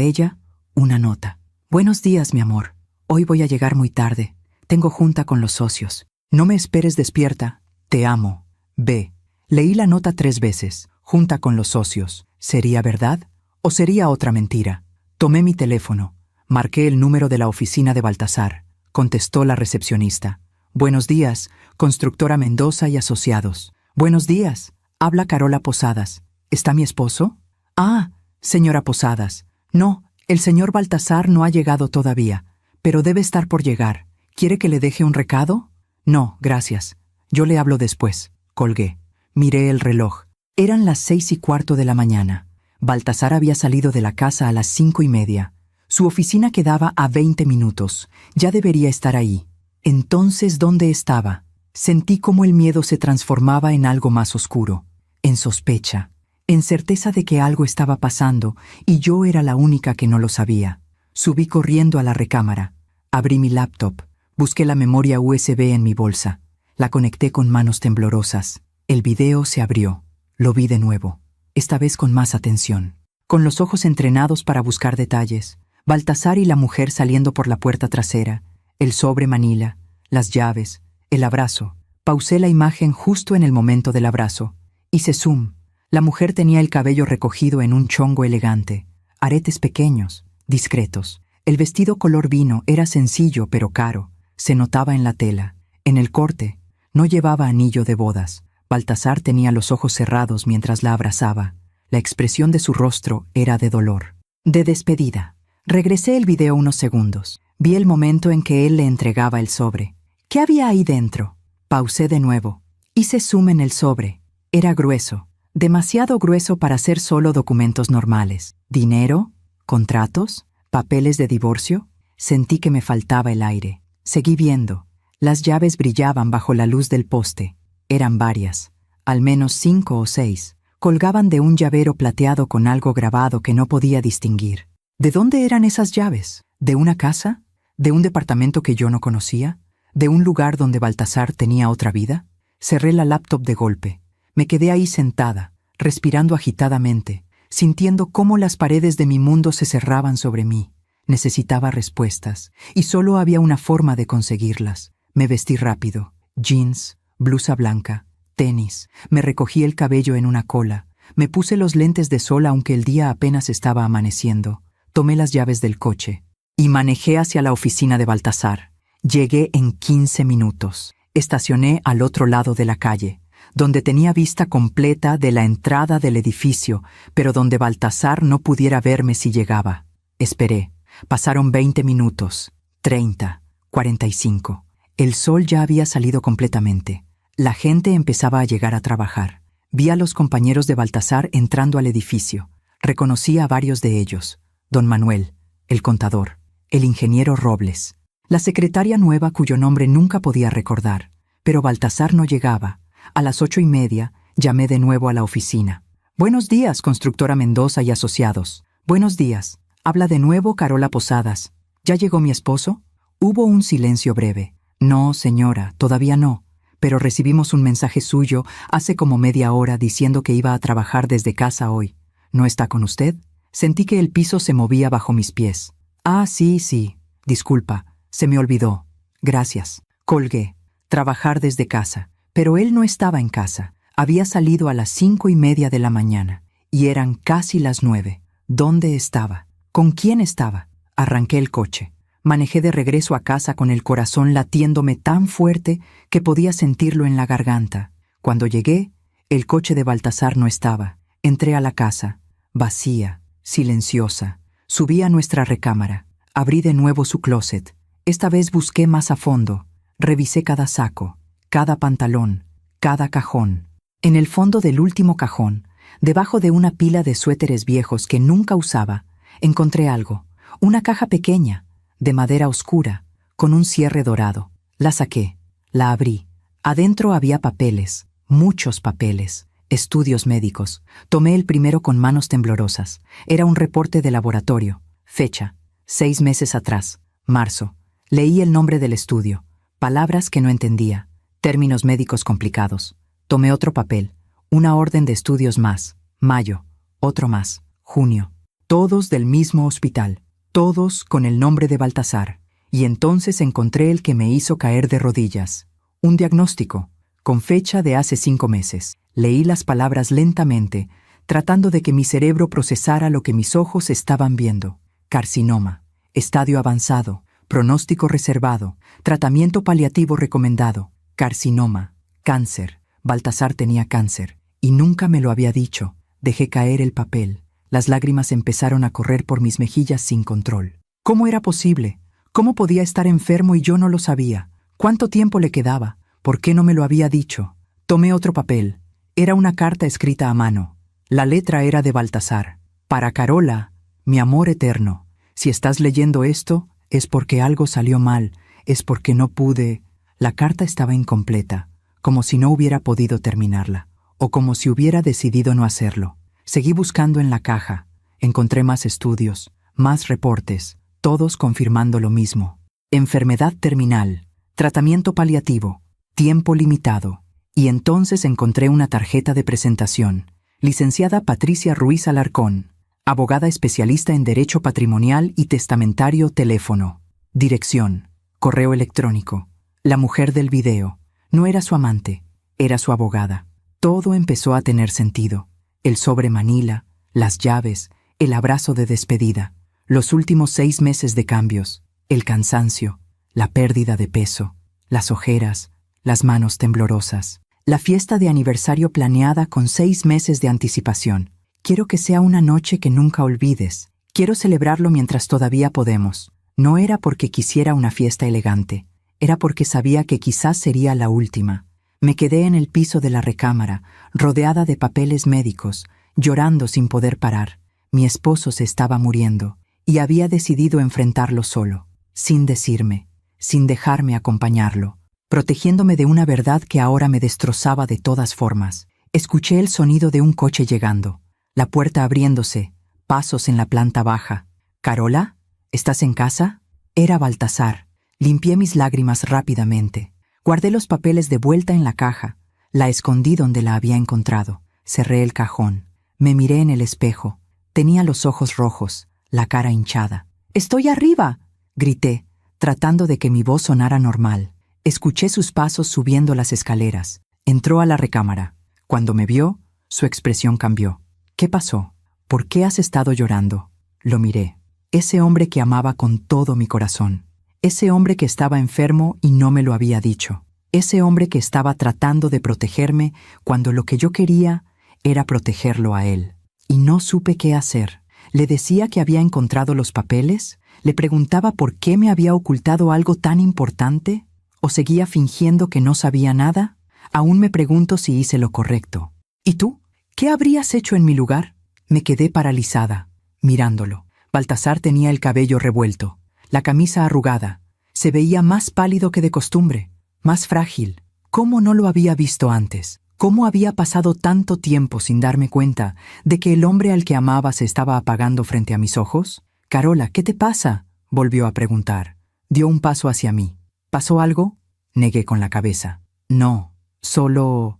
ella, una nota. Buenos días, mi amor. Hoy voy a llegar muy tarde. Tengo junta con los socios. No me esperes despierta. Te amo. B. Leí la nota 3 veces. Junta con los socios. ¿Sería verdad? ¿O sería otra mentira? Tomé mi teléfono. Marqué el número de la oficina de Baltasar. Contestó la recepcionista. Buenos días, Constructora Mendoza y Asociados. Buenos días. Habla Carola Posadas. ¿Está mi esposo? Ah, señora Posadas. No, el señor Baltasar no ha llegado todavía, pero debe estar por llegar. ¿Quiere que le deje un recado? No, gracias. Yo le hablo después. Colgué. Miré el reloj. Eran las 6:15 de la mañana. Baltasar había salido de la casa a las 5:30. Su oficina quedaba a 20 minutos. Ya debería estar ahí. Entonces, ¿dónde estaba? Sentí cómo el miedo se transformaba en algo más oscuro, en sospecha, en certeza de que algo estaba pasando y yo era la única que no lo sabía. Subí corriendo a la recámara. Abrí mi laptop. Busqué la memoria USB en mi bolsa. La conecté con manos temblorosas. El video se abrió. Lo vi de nuevo, esta vez con más atención. Con los ojos entrenados para buscar detalles. Baltasar y la mujer saliendo por la puerta trasera. El sobre manila, las llaves, el abrazo. Pausé la imagen justo en el momento del abrazo. Hice zoom. La mujer tenía el cabello recogido en un chongo elegante. Aretes pequeños, discretos. El vestido color vino era sencillo pero caro. Se notaba en la tela. En el corte, no llevaba anillo de bodas. Baltasar tenía los ojos cerrados mientras la abrazaba. La expresión de su rostro era de dolor. De despedida. Regresé el video unos segundos. Vi el momento en que él le entregaba el sobre. ¿Qué había ahí dentro? Pausé de nuevo. Hice zoom en el sobre. Era grueso. Demasiado grueso para ser solo documentos normales. ¿Dinero? ¿Contratos? ¿Papeles de divorcio? Sentí que me faltaba el aire. Seguí viendo. Las llaves brillaban bajo la luz del poste. Eran varias. Al menos 5 o 6. Colgaban de un llavero plateado con algo grabado que no podía distinguir. ¿De dónde eran esas llaves? ¿De una casa? ¿De un departamento que yo no conocía? ¿De un lugar donde Baltasar tenía otra vida? Cerré la laptop de golpe. Me quedé ahí sentada, respirando agitadamente, sintiendo cómo las paredes de mi mundo se cerraban sobre mí. Necesitaba respuestas, y solo había una forma de conseguirlas. Me vestí rápido. Jeans, blusa blanca, tenis. Me recogí el cabello en una cola. Me puse los lentes de sol aunque el día apenas estaba amaneciendo. Tomé las llaves del coche y manejé hacia la oficina de Baltasar. Llegué en 15 minutos. Estacioné al otro lado de la calle, donde tenía vista completa de la entrada del edificio, pero donde Baltasar no pudiera verme si llegaba. Esperé. Pasaron 20 minutos, 30, 45. El sol ya había salido completamente. La gente empezaba a llegar a trabajar. Vi a los compañeros de Baltasar entrando al edificio. Reconocí a varios de ellos. Don Manuel, el contador, el ingeniero Robles, la secretaria nueva cuyo nombre nunca podía recordar. Pero Baltasar no llegaba. A las 8:30 llamé de nuevo a la oficina. Buenos días, Constructora Mendoza y Asociados. Buenos días. Habla de nuevo Carola Posadas. ¿Ya llegó mi esposo? Hubo un silencio breve. No, señora, todavía no. Pero recibimos un mensaje suyo hace como media hora diciendo que iba a trabajar desde casa hoy. ¿No está con usted? Sentí que el piso se movía bajo mis pies. Ah, sí. Disculpa, se me olvidó. Gracias. Colgué. Trabajar desde casa. Pero él no estaba en casa. Había salido a las 5:30 de la mañana. Y eran casi las 9. ¿Dónde estaba? ¿Con quién estaba? Arranqué el coche. Manejé de regreso a casa con el corazón latiéndome tan fuerte que podía sentirlo en la garganta. Cuando llegué, el coche de Baltasar no estaba. Entré a la casa, vacía, silenciosa. Subí a nuestra recámara. Abrí de nuevo su closet. Esta vez busqué más a fondo. Revisé cada saco, cada pantalón, cada cajón. En el fondo del último cajón, debajo de una pila de suéteres viejos que nunca usaba, encontré algo. Una caja pequeña, de madera oscura, con un cierre dorado. La saqué, la abrí. Adentro había papeles, muchos papeles, estudios médicos. Tomé el primero con manos temblorosas. Era un reporte de laboratorio. Fecha, 6 meses atrás, marzo. Leí el nombre del estudio, palabras que no entendía, términos médicos complicados. Tomé otro papel, una orden de estudios más, mayo, otro más, junio. Todos del mismo hospital, todos con el nombre de Baltasar. Y entonces encontré el que me hizo caer de rodillas. Un diagnóstico, con fecha de hace 5 meses. Leí las palabras lentamente, tratando de que mi cerebro procesara lo que mis ojos estaban viendo. Carcinoma, estadio avanzado, pronóstico reservado, tratamiento paliativo recomendado. Carcinoma, cáncer. Baltasar tenía cáncer, y nunca me lo había dicho. Dejé caer el papel. Las lágrimas empezaron a correr por mis mejillas sin control. ¿Cómo era posible? ¿Cómo podía estar enfermo y yo no lo sabía? ¿Cuánto tiempo le quedaba? ¿Por qué no me lo había dicho? Tomé otro papel. Era una carta escrita a mano. La letra era de Baltasar. Para Carola, mi amor eterno. Si estás leyendo esto, es porque algo salió mal, es porque no pude. La carta estaba incompleta, como si no hubiera podido terminarla, o como si hubiera decidido no hacerlo. Seguí buscando en la caja. Encontré más estudios, más reportes, todos confirmando lo mismo. Enfermedad terminal, tratamiento paliativo, tiempo limitado. Y entonces encontré una tarjeta de presentación. Licenciada Patricia Ruiz Alarcón, abogada especialista en Derecho Patrimonial y Testamentario, teléfono. Dirección, correo electrónico. La mujer del video. No era su amante, era su abogada. Todo empezó a tener sentido. El sobre Manila, las llaves, el abrazo de despedida, los últimos 6 meses de cambios, el cansancio, la pérdida de peso, las ojeras, las manos temblorosas, la fiesta de aniversario planeada con 6 meses de anticipación. Quiero que sea una noche que nunca olvides. Quiero celebrarlo mientras todavía podemos. No era porque quisiera una fiesta elegante, era porque sabía que quizás sería la última. Me quedé en el piso de la recámara, rodeada de papeles médicos, llorando sin poder parar. Mi esposo se estaba muriendo, y había decidido enfrentarlo solo, sin decirme, sin dejarme acompañarlo, protegiéndome de una verdad que ahora me destrozaba de todas formas. Escuché el sonido de un coche llegando, la puerta abriéndose, pasos en la planta baja. «¿Carola? ¿Estás en casa?» Era Baltasar. Limpié mis lágrimas rápidamente. Guardé los papeles de vuelta en la caja. La escondí donde la había encontrado. Cerré el cajón. Me miré en el espejo. Tenía los ojos rojos, la cara hinchada. «¡Estoy arriba!», grité, tratando de que mi voz sonara normal. Escuché sus pasos subiendo las escaleras. Entró a la recámara. Cuando me vio, su expresión cambió. «¿Qué pasó? ¿Por qué has estado llorando?». Lo miré. Ese hombre que amaba con todo mi corazón. Ese hombre que estaba enfermo y no me lo había dicho. Ese hombre que estaba tratando de protegerme cuando lo que yo quería era protegerlo a él. Y no supe qué hacer. ¿Le decía que había encontrado los papeles? ¿Le preguntaba por qué me había ocultado algo tan importante? ¿O seguía fingiendo que no sabía nada? Aún me pregunto si hice lo correcto. ¿Y tú? ¿Qué habrías hecho en mi lugar? Me quedé paralizada, mirándolo. Baltasar tenía el cabello revuelto, la camisa arrugada. Se veía más pálido que de costumbre, más frágil. ¿Cómo no lo había visto antes? ¿Cómo había pasado tanto tiempo sin darme cuenta de que el hombre al que amaba se estaba apagando frente a mis ojos? «Carola, ¿qué te pasa?», volvió a preguntar. Dio un paso hacia mí. «¿Pasó algo?», negué con la cabeza. «No, solo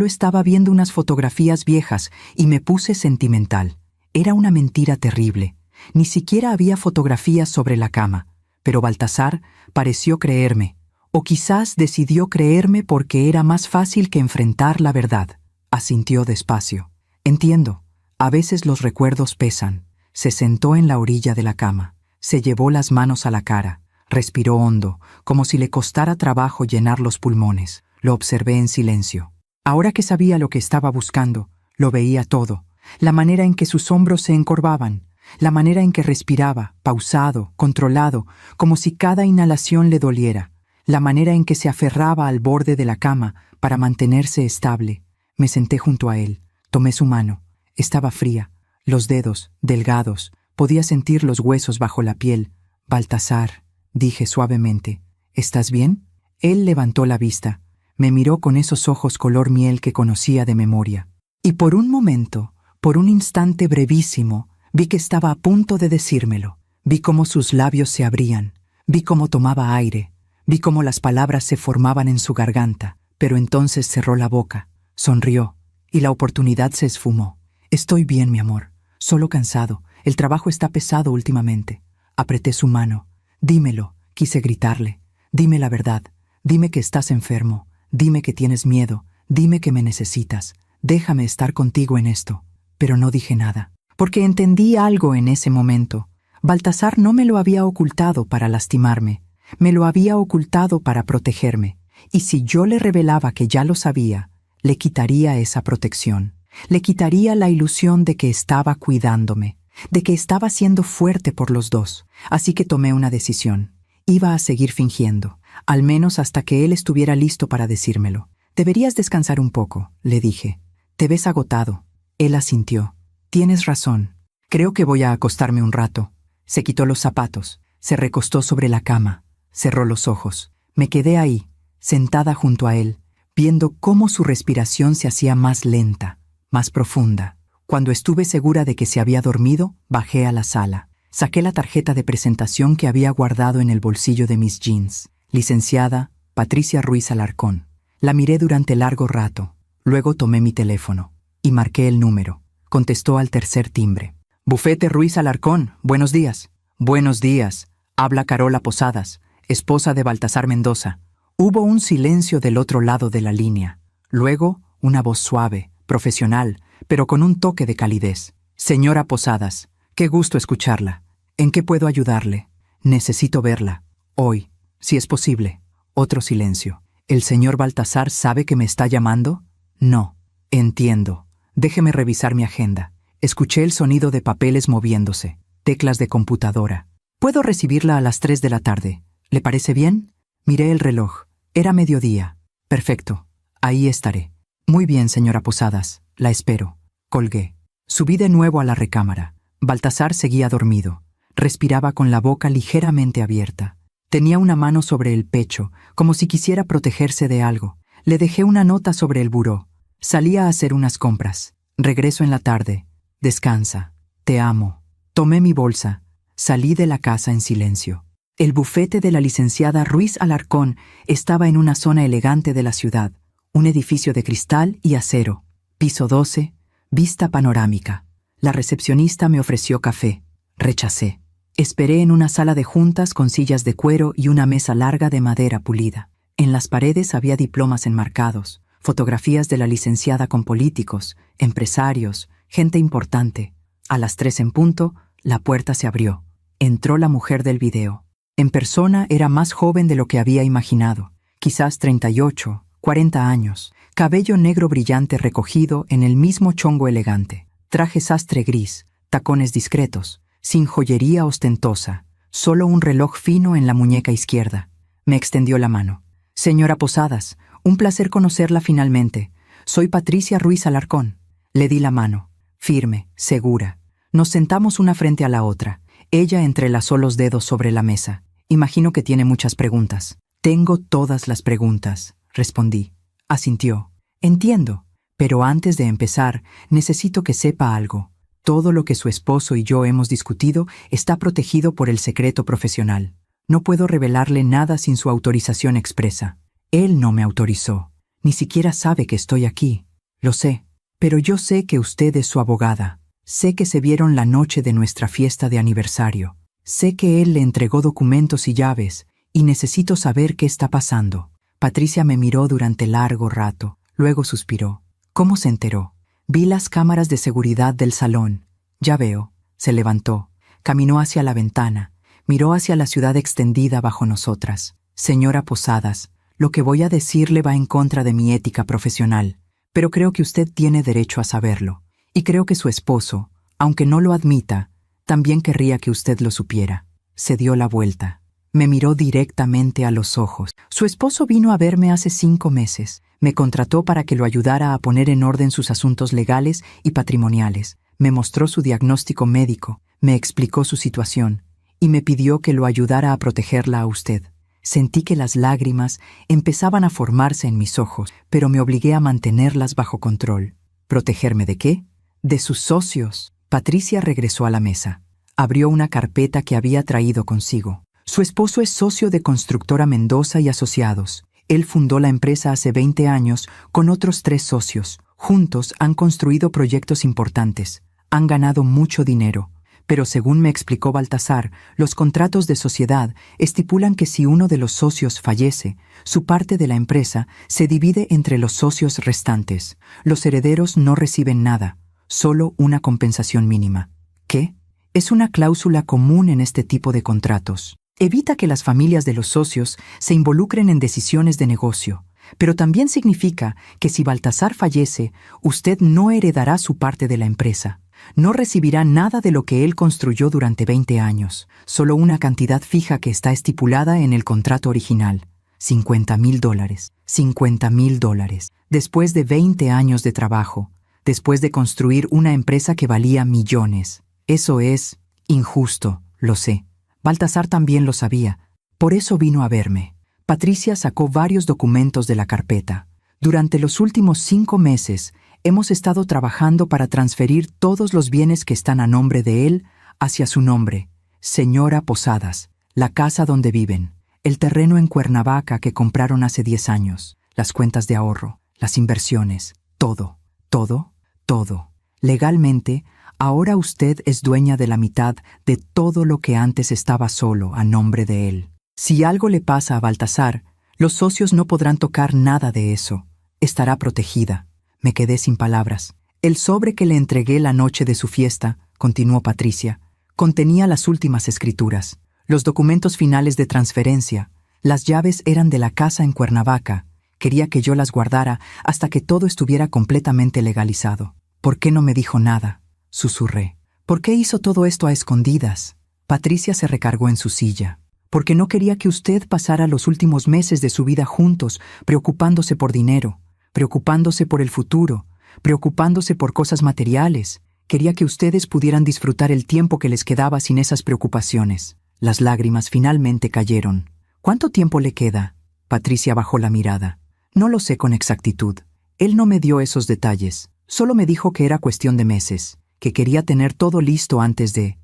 estaba viendo unas fotografías viejas y me puse sentimental. Era una mentira terrible. Ni siquiera había fotografías sobre la cama, pero Baltasar pareció creerme. O quizás decidió creerme porque era más fácil que enfrentar la verdad». Asintió despacio. «Entiendo. A veces los recuerdos pesan». Se sentó en la orilla de la cama. Se llevó las manos a la cara. Respiró hondo, como si le costara trabajo llenar los pulmones. Lo observé en silencio. Ahora que sabía lo que estaba buscando, lo veía todo. La manera en que sus hombros se encorvaban, la manera en que respiraba, pausado, controlado, como si cada inhalación le doliera, la manera en que se aferraba al borde de la cama para mantenerse estable. Me senté junto a él, tomé su mano. Estaba fría, los dedos, delgados, podía sentir los huesos bajo la piel. «Baltasar», dije suavemente, «¿estás bien?». Él levantó la vista, me miró con esos ojos color miel que conocía de memoria. Y por un momento, por un instante brevísimo, vi que estaba a punto de decírmelo. Vi cómo sus labios se abrían, vi cómo tomaba aire, vi cómo las palabras se formaban en su garganta, pero entonces cerró la boca. Sonrió, y la oportunidad se esfumó. Estoy bien, mi amor. Solo cansado. El trabajo está pesado últimamente. Apreté su mano. Dímelo, quise gritarle. Dime la verdad. Dime que estás enfermo. Dime que tienes miedo. Dime que me necesitas. Déjame estar contigo en esto. Pero no dije nada, porque entendí algo en ese momento. Baltasar no me lo había ocultado para lastimarme. Me lo había ocultado para protegerme. Y si yo le revelaba que ya lo sabía, le quitaría esa protección. Le quitaría la ilusión de que estaba cuidándome, de que estaba siendo fuerte por los dos. Así que tomé una decisión. Iba a seguir fingiendo, al menos hasta que él estuviera listo para decírmelo. Deberías descansar un poco, le dije. Te ves agotado. Él asintió. Tienes razón. Creo que voy a acostarme un rato. Se quitó los zapatos, se recostó sobre la cama, cerró los ojos. Me quedé ahí, sentada junto a él, viendo cómo su respiración se hacía más lenta, más profunda. Cuando estuve segura de que se había dormido, bajé a la sala. Saqué la tarjeta de presentación que había guardado en el bolsillo de mis jeans. Licenciada Patricia Ruiz Alarcón. La miré durante largo rato. Luego tomé mi teléfono y marqué el número. Contestó al tercer timbre. Bufete Ruiz Alarcón, buenos días. Buenos días. Habla Carola Posadas, esposa de Baltasar Mendoza. Hubo un silencio del otro lado de la línea. Luego, una voz suave, profesional, pero con un toque de calidez. Señora Posadas, qué gusto escucharla. ¿En qué puedo ayudarle? Necesito verla. Hoy, si es posible. Otro silencio. ¿El señor Baltasar sabe que me está llamando? No. Entiendo. Déjeme revisar mi agenda. Escuché el sonido de papeles moviéndose, teclas de computadora. Puedo recibirla a las 3 de la tarde. ¿Le parece bien? Miré el reloj. Era mediodía. Perfecto. Ahí estaré. Muy bien, señora Posadas. La espero. Colgué. Subí de nuevo a la recámara. Baltasar seguía dormido. Respiraba con la boca ligeramente abierta. Tenía una mano sobre el pecho, como si quisiera protegerse de algo. Le dejé una nota sobre el buró. Salí a hacer unas compras. Regreso en la tarde. Descansa. Te amo. Tomé mi bolsa. Salí de la casa en silencio. El bufete de la licenciada Ruiz Alarcón estaba en una zona elegante de la ciudad. Un edificio de cristal y acero. Piso 12, vista panorámica. La recepcionista me ofreció café. Rechacé. Esperé en una sala de juntas con sillas de cuero y una mesa larga de madera pulida. En las paredes había diplomas enmarcados, fotografías de la licenciada con políticos, empresarios, gente importante. A las 3 en punto, la puerta se abrió. Entró la mujer del video. En persona era más joven de lo que había imaginado. Quizás 38, 40 años. Cabello negro brillante recogido en el mismo chongo elegante. Traje sastre gris, tacones discretos, sin joyería ostentosa. Solo un reloj fino en la muñeca izquierda. Me extendió la mano. Señora Posadas, un placer conocerla finalmente. Soy Patricia Ruiz Alarcón. Le di la mano. Firme, segura. Nos sentamos una frente a la otra. Ella entrelazó los dedos sobre la mesa. Imagino que tiene muchas preguntas. Tengo todas las preguntas, respondí. Asintió. Entiendo, pero antes de empezar, necesito que sepa algo. Todo lo que su esposo y yo hemos discutido está protegido por el secreto profesional. No puedo revelarle nada sin su autorización expresa. Él no me autorizó. Ni siquiera sabe que estoy aquí. Lo sé. Pero yo sé que usted es su abogada. Sé que se vieron la noche de nuestra fiesta de aniversario. Sé que él le entregó documentos y llaves, y necesito saber qué está pasando. Patricia me miró durante largo rato. Luego suspiró. ¿Cómo se enteró? Vi las cámaras de seguridad del salón. Ya veo. Se levantó. Caminó hacia la ventana. Miró hacia la ciudad extendida bajo nosotras. Señora Posadas, lo que voy a decirle va en contra de mi ética profesional, pero creo que usted tiene derecho a saberlo. Y creo que su esposo, aunque no lo admita, también querría que usted lo supiera. Se dio la vuelta. Me miró directamente a los ojos. Su esposo vino a verme hace 5 meses. Me contrató para que lo ayudara a poner en orden sus asuntos legales y patrimoniales. Me mostró su diagnóstico médico, me explicó su situación y me pidió que lo ayudara a protegerla a usted. Sentí que las lágrimas empezaban a formarse en mis ojos, pero me obligué a mantenerlas bajo control. ¿Protegerme de qué? De sus socios. Patricia regresó a la mesa. Abrió una carpeta que había traído consigo. Su esposo es socio de Constructora Mendoza y Asociados. Él fundó la empresa hace 20 años con otros 3 socios. Juntos han construido proyectos importantes, han ganado mucho dinero. Pero según me explicó Baltasar, los contratos de sociedad estipulan que si uno de los socios fallece, su parte de la empresa se divide entre los socios restantes. Los herederos no reciben nada, solo una compensación mínima. ¿Qué? Es una cláusula común en este tipo de contratos. Evita que las familias de los socios se involucren en decisiones de negocio, pero también significa que si Baltasar fallece, usted no heredará su parte de la empresa. No recibirá nada de lo que él construyó durante 20 años, solo una cantidad fija que está estipulada en el contrato original, $50,000. $50,000. Después de 20 años de trabajo, después de construir una empresa que valía millones. Eso es injusto, lo sé. Baltasar también lo sabía. Por eso vino a verme. Patricia sacó varios documentos de la carpeta. Durante los últimos 5 meses, hemos estado trabajando para transferir todos los bienes que están a nombre de él hacia su nombre. Señora Posadas, la casa donde viven, el terreno en Cuernavaca que compraron hace 10 años, las cuentas de ahorro, las inversiones, todo, todo, todo. Legalmente, ahora usted es dueña de la mitad de todo lo que antes estaba solo a nombre de él. Si algo le pasa a Baltasar, los socios no podrán tocar nada de eso. Estará protegida. Me quedé sin palabras. El sobre que le entregué la noche de su fiesta, continuó Patricia, contenía las últimas escrituras, los documentos finales de transferencia. Las llaves eran de la casa en Cuernavaca. Quería que yo las guardara hasta que todo estuviera completamente legalizado. ¿Por qué no me dijo nada?, susurré. ¿Por qué hizo todo esto a escondidas? Patricia se recargó en su silla. Porque no quería que usted pasara los últimos meses de su vida juntos, preocupándose por dinero, preocupándose por el futuro, preocupándose por cosas materiales. Quería que ustedes pudieran disfrutar el tiempo que les quedaba sin esas preocupaciones. Las lágrimas finalmente cayeron. ¿Cuánto tiempo le queda? Patricia bajó la mirada. No lo sé con exactitud. Él no me dio esos detalles. Solo me dijo que era cuestión de meses, que quería tener todo listo antes de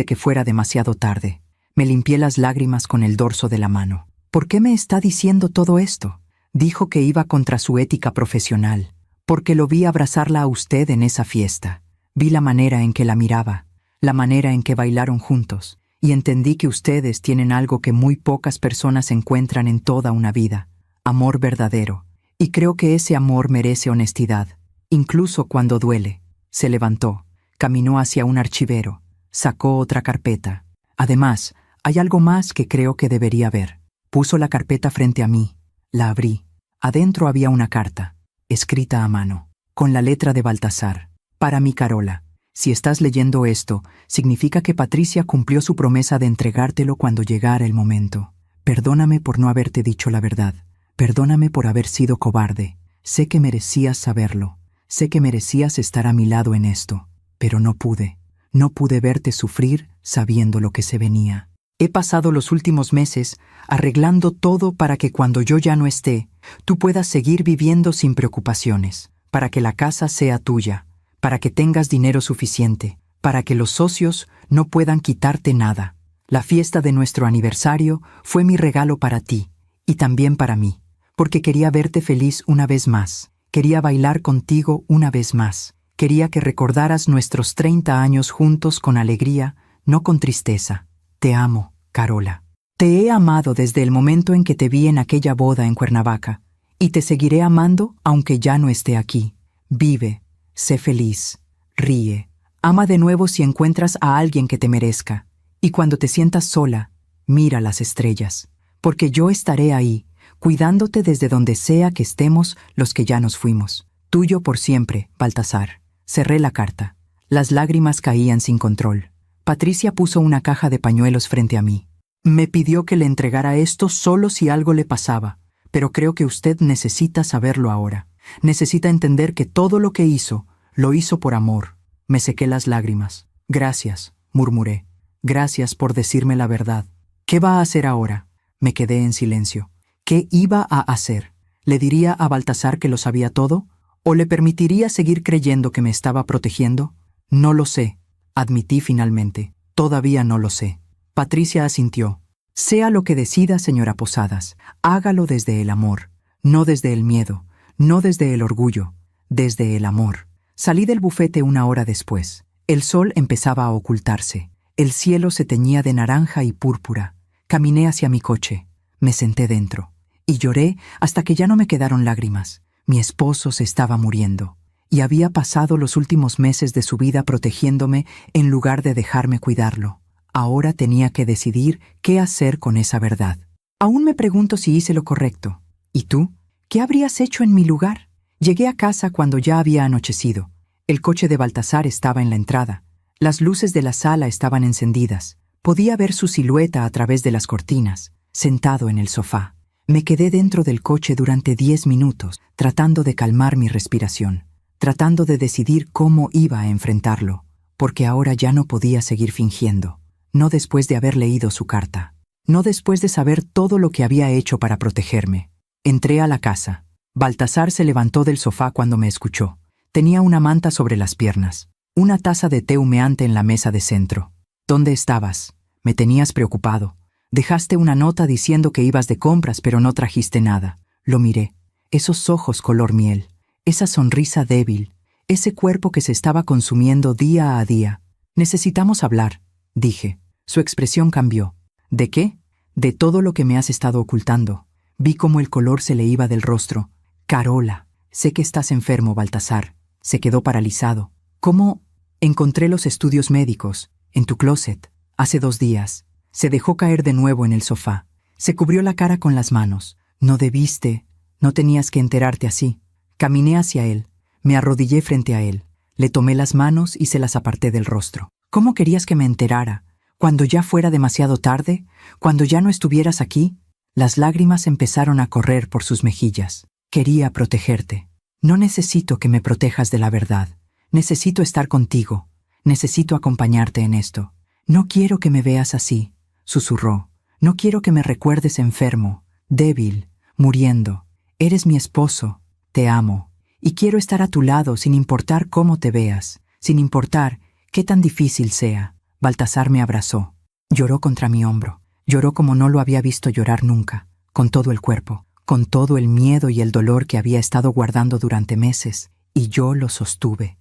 que fuera demasiado tarde. Me limpié las lágrimas con el dorso de la mano. ¿Por qué me está diciendo todo esto? Dijo que iba contra su ética profesional, porque lo vi abrazarla a usted en esa fiesta. Vi la manera en que la miraba, la manera en que bailaron juntos, y entendí que ustedes tienen algo que muy pocas personas encuentran en toda una vida: amor verdadero. Y creo que ese amor merece honestidad, incluso cuando duele. Se levantó, caminó hacia un archivero, sacó otra carpeta. Además, hay algo más que creo que debería ver. Puso la carpeta frente a mí. La abrí. Adentro había una carta, escrita a mano, con la letra de Baltasar. Para mí, Carola. Si estás leyendo esto, significa que Patricia cumplió su promesa de entregártelo cuando llegara el momento. Perdóname por no haberte dicho la verdad. Perdóname por haber sido cobarde. Sé que merecías saberlo. Sé que merecías estar a mi lado en esto. Pero no pude. No pude verte sufrir sabiendo lo que se venía. He pasado los últimos meses arreglando todo para que cuando yo ya no esté, tú puedas seguir viviendo sin preocupaciones, para que la casa sea tuya, para que tengas dinero suficiente, para que los socios no puedan quitarte nada. La fiesta de nuestro aniversario fue mi regalo para ti y también para mí, porque quería verte feliz una vez más, quería bailar contigo una vez más, quería que recordaras nuestros 30 años juntos con alegría, no con tristeza. Te amo, Carola. Te he amado desde el momento en que te vi en aquella boda en Cuernavaca, y te seguiré amando aunque ya no esté aquí. Vive, sé feliz, ríe, ama de nuevo si encuentras a alguien que te merezca, y cuando te sientas sola, mira las estrellas, porque yo estaré ahí, cuidándote desde donde sea que estemos los que ya nos fuimos. Tuyo por siempre, Baltasar. Cerré la carta. Las lágrimas caían sin control. Patricia puso una caja de pañuelos frente a mí. Me pidió que le entregara esto solo si algo le pasaba, pero creo que usted necesita saberlo ahora. Necesita entender que todo lo que hizo, lo hizo por amor. Me sequé las lágrimas. Gracias, murmuré. Gracias por decirme la verdad. ¿Qué va a hacer ahora? Me quedé en silencio. ¿Qué iba a hacer? ¿Le diría a Baltasar que lo sabía todo? ¿O le permitiría seguir creyendo que me estaba protegiendo? No lo sé. Admití finalmente. Todavía no lo sé. Patricia asintió. Sea lo que decida, señora Posadas, hágalo desde el amor, no desde el miedo, no desde el orgullo, desde el amor. Salí del bufete 1 hora después. El sol empezaba a ocultarse. El cielo se teñía de naranja y púrpura. Caminé hacia mi coche. Me senté dentro. Y lloré hasta que ya no me quedaron lágrimas. Mi esposo se estaba muriendo. Y había pasado los últimos meses de su vida protegiéndome en lugar de dejarme cuidarlo. Ahora tenía que decidir qué hacer con esa verdad. Aún me pregunto si hice lo correcto. ¿Y tú? ¿Qué habrías hecho en mi lugar? Llegué a casa cuando ya había anochecido. El coche de Baltasar estaba en la entrada. Las luces de la sala estaban encendidas. Podía ver su silueta a través de las cortinas, sentado en el sofá. Me quedé dentro del coche durante 10 minutos, tratando de calmar mi respiración, tratando de decidir cómo iba a enfrentarlo, porque ahora ya no podía seguir fingiendo. No después de haber leído su carta. No después de saber todo lo que había hecho para protegerme. Entré a la casa. Baltasar se levantó del sofá cuando me escuchó. Tenía una manta sobre las piernas, una taza de té humeante en la mesa de centro. ¿Dónde estabas? Me tenías preocupado. Dejaste una nota diciendo que ibas de compras, pero no trajiste nada. Lo miré. Esos ojos color miel, esa sonrisa débil, ese cuerpo que se estaba consumiendo día a día. Necesitamos hablar, dije. Su expresión cambió. ¿De qué? De todo lo que me has estado ocultando. Vi cómo el color se le iba del rostro. Carola, sé que estás enfermo, Baltasar. Se quedó paralizado. ¿Cómo? Encontré los estudios médicos, en tu closet, hace 2 días. Se dejó caer de nuevo en el sofá. Se cubrió la cara con las manos. No debiste, no tenías que enterarte así. Caminé hacia él. Me arrodillé frente a él. Le tomé las manos y se las aparté del rostro. ¿Cómo querías que me enterara? ¿Cuando ya fuera demasiado tarde? ¿Cuando ya no estuvieras aquí? Las lágrimas empezaron a correr por sus mejillas. Quería protegerte. No necesito que me protejas de la verdad. Necesito estar contigo. Necesito acompañarte en esto. No quiero que me veas así, susurró. No quiero que me recuerdes enfermo, débil, muriendo. Eres mi esposo. Te amo. Y quiero estar a tu lado sin importar cómo te veas, sin importar qué tan difícil sea. Baltasar me abrazó. Lloró contra mi hombro. Lloró como no lo había visto llorar nunca, con todo el cuerpo, con todo el miedo y el dolor que había estado guardando durante meses. Y yo lo sostuve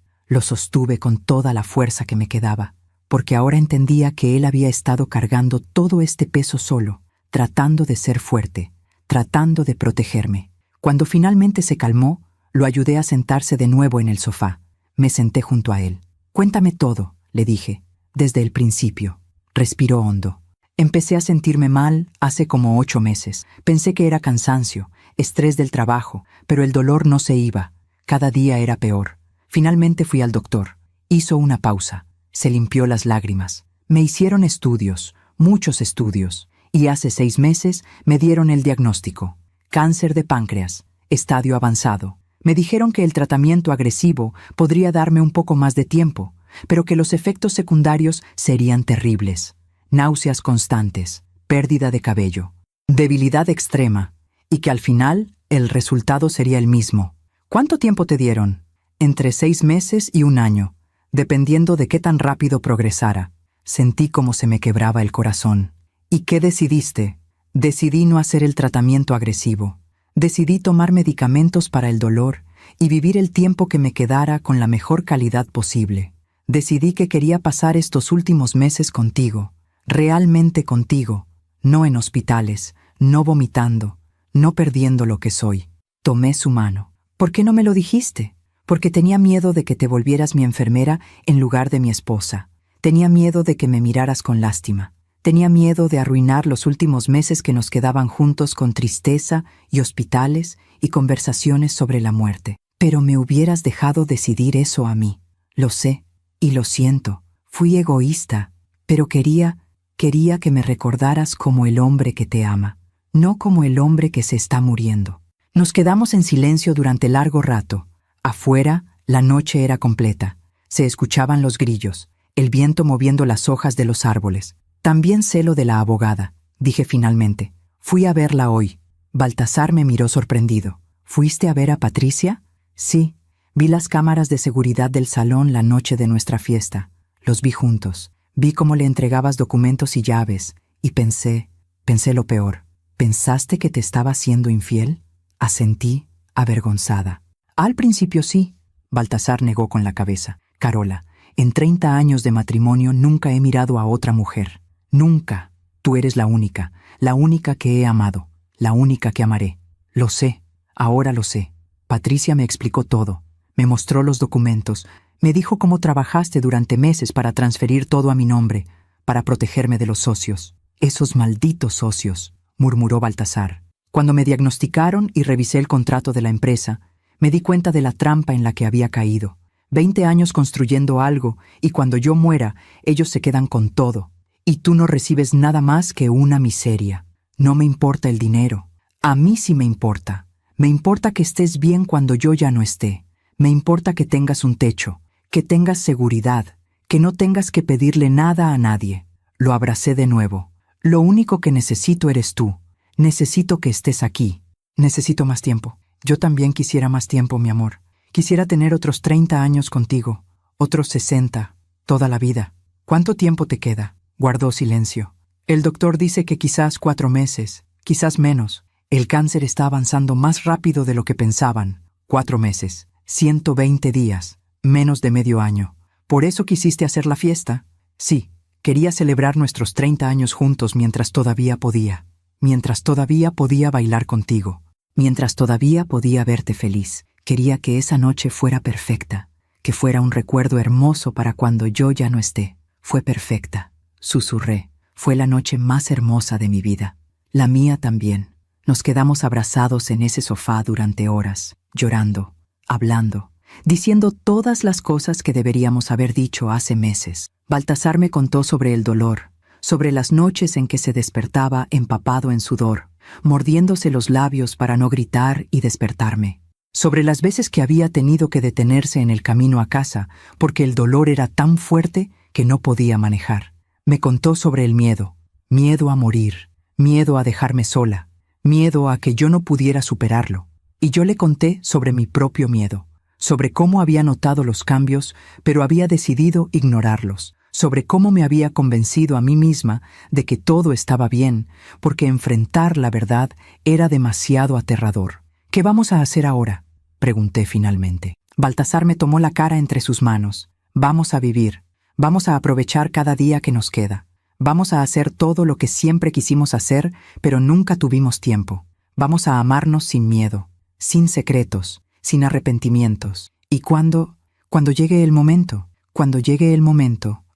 con toda la fuerza que me quedaba, porque ahora entendía que él había estado cargando todo este peso solo, tratando de ser fuerte, tratando de protegerme. Cuando finalmente se calmó, lo ayudé a sentarse de nuevo en el sofá. Me senté junto a él. Cuéntame todo, le dije, desde el principio. Respiró hondo. Empecé a sentirme mal hace como 8 meses. Pensé que era cansancio, estrés del trabajo, pero el dolor no se iba. Cada día era peor. Finalmente fui al doctor. Hizo una pausa. Se limpió las lágrimas. Me hicieron estudios, muchos estudios, y hace 6 meses me dieron el diagnóstico. Cáncer de páncreas, estadio avanzado. Me dijeron que el tratamiento agresivo podría darme un poco más de tiempo, pero que los efectos secundarios serían terribles. Náuseas constantes, pérdida de cabello, debilidad extrema, y que al final el resultado sería el mismo. ¿Cuánto tiempo te dieron? Entre 6 meses y 1 año, dependiendo de qué tan rápido progresara. Sentí como se me quebraba el corazón. ¿Y qué decidiste? Decidí no hacer el tratamiento agresivo. Decidí tomar medicamentos para el dolor y vivir el tiempo que me quedara con la mejor calidad posible. Decidí que quería pasar estos últimos meses contigo, realmente contigo, no en hospitales, no vomitando, no perdiendo lo que soy. Tomé su mano. ¿Por qué no me lo dijiste? Porque tenía miedo de que te volvieras mi enfermera en lugar de mi esposa. Tenía miedo de que me miraras con lástima. Tenía miedo de arruinar los últimos meses que nos quedaban juntos con tristeza y hospitales y conversaciones sobre la muerte. Pero me hubieras dejado decidir eso a mí. Lo sé, y lo siento. Fui egoísta, pero quería que me recordaras como el hombre que te ama, no como el hombre que se está muriendo. Nos quedamos en silencio durante largo rato. Afuera, la noche era completa. Se escuchaban los grillos, el viento moviendo las hojas de los árboles. También sé lo de la abogada, dije finalmente. Fui a verla hoy. Baltasar me miró sorprendido. ¿Fuiste a ver a Patricia? Sí. Vi las cámaras de seguridad del salón la noche de nuestra fiesta. Los vi juntos. Vi cómo le entregabas documentos y llaves, y pensé, Pensé lo peor. ¿Pensaste que te estaba siendo infiel? Asentí, avergonzada. Al principio sí. Baltasar negó con la cabeza. Carola, en 30 años de matrimonio nunca he mirado a otra mujer. Nunca. Tú eres la única que he amado, la única que amaré. Lo sé, ahora lo sé. Patricia me explicó todo. Me mostró los documentos. Me dijo cómo trabajaste durante meses para transferir todo a mi nombre, para protegerme de los socios. Esos malditos socios, murmuró Baltasar. Cuando me diagnosticaron y revisé el contrato de la empresa, me di cuenta de la trampa en la que había caído. 20 años construyendo algo, y cuando yo muera, ellos se quedan con todo. Y tú no recibes nada más que una miseria. No me importa el dinero. A mí sí me importa. Me importa que estés bien cuando yo ya no esté. Me importa que tengas un techo, que tengas seguridad, que no tengas que pedirle nada a nadie. Lo abracé de nuevo. Lo único que necesito eres tú. Necesito que estés aquí. Necesito más tiempo. Yo también quisiera más tiempo, mi amor. Quisiera tener otros 30 años contigo, otros 60, toda la vida. ¿Cuánto tiempo te queda? Guardó silencio. El doctor dice que quizás 4 meses, quizás menos. El cáncer está avanzando más rápido de lo que pensaban. 4 meses, 120 días, menos de medio año. ¿Por eso quisiste hacer la fiesta? Sí, quería celebrar nuestros 30 años juntos mientras todavía podía. Mientras todavía podía bailar contigo. Mientras todavía podía verte feliz. Quería que esa noche fuera perfecta, que fuera un recuerdo hermoso para cuando yo ya no esté. Fue perfecta, susurré. Fue la noche más hermosa de mi vida. La mía también. Nos quedamos abrazados en ese sofá durante horas, llorando, hablando, diciendo todas las cosas que deberíamos haber dicho hace meses. Baltasar me contó sobre el dolor, sobre las noches en que se despertaba empapado en sudor, mordiéndose los labios para no gritar y despertarme. Sobre las veces que había tenido que detenerse en el camino a casa porque el dolor era tan fuerte que no podía manejar. Me contó sobre el miedo, miedo a morir, miedo a dejarme sola, miedo a que yo no pudiera superarlo. Y yo le conté sobre mi propio miedo, sobre cómo había notado los cambios, pero había decidido ignorarlos, sobre cómo me había convencido a mí misma de que todo estaba bien, porque enfrentar la verdad era demasiado aterrador. ¿Qué vamos a hacer ahora?, pregunté finalmente. Baltasar me tomó la cara entre sus manos. Vamos a vivir. Vamos a aprovechar cada día que nos queda. Vamos a hacer todo lo que siempre quisimos hacer, pero nunca tuvimos tiempo. Vamos a amarnos sin miedo, sin secretos, sin arrepentimientos. Y cuando llegue el momento,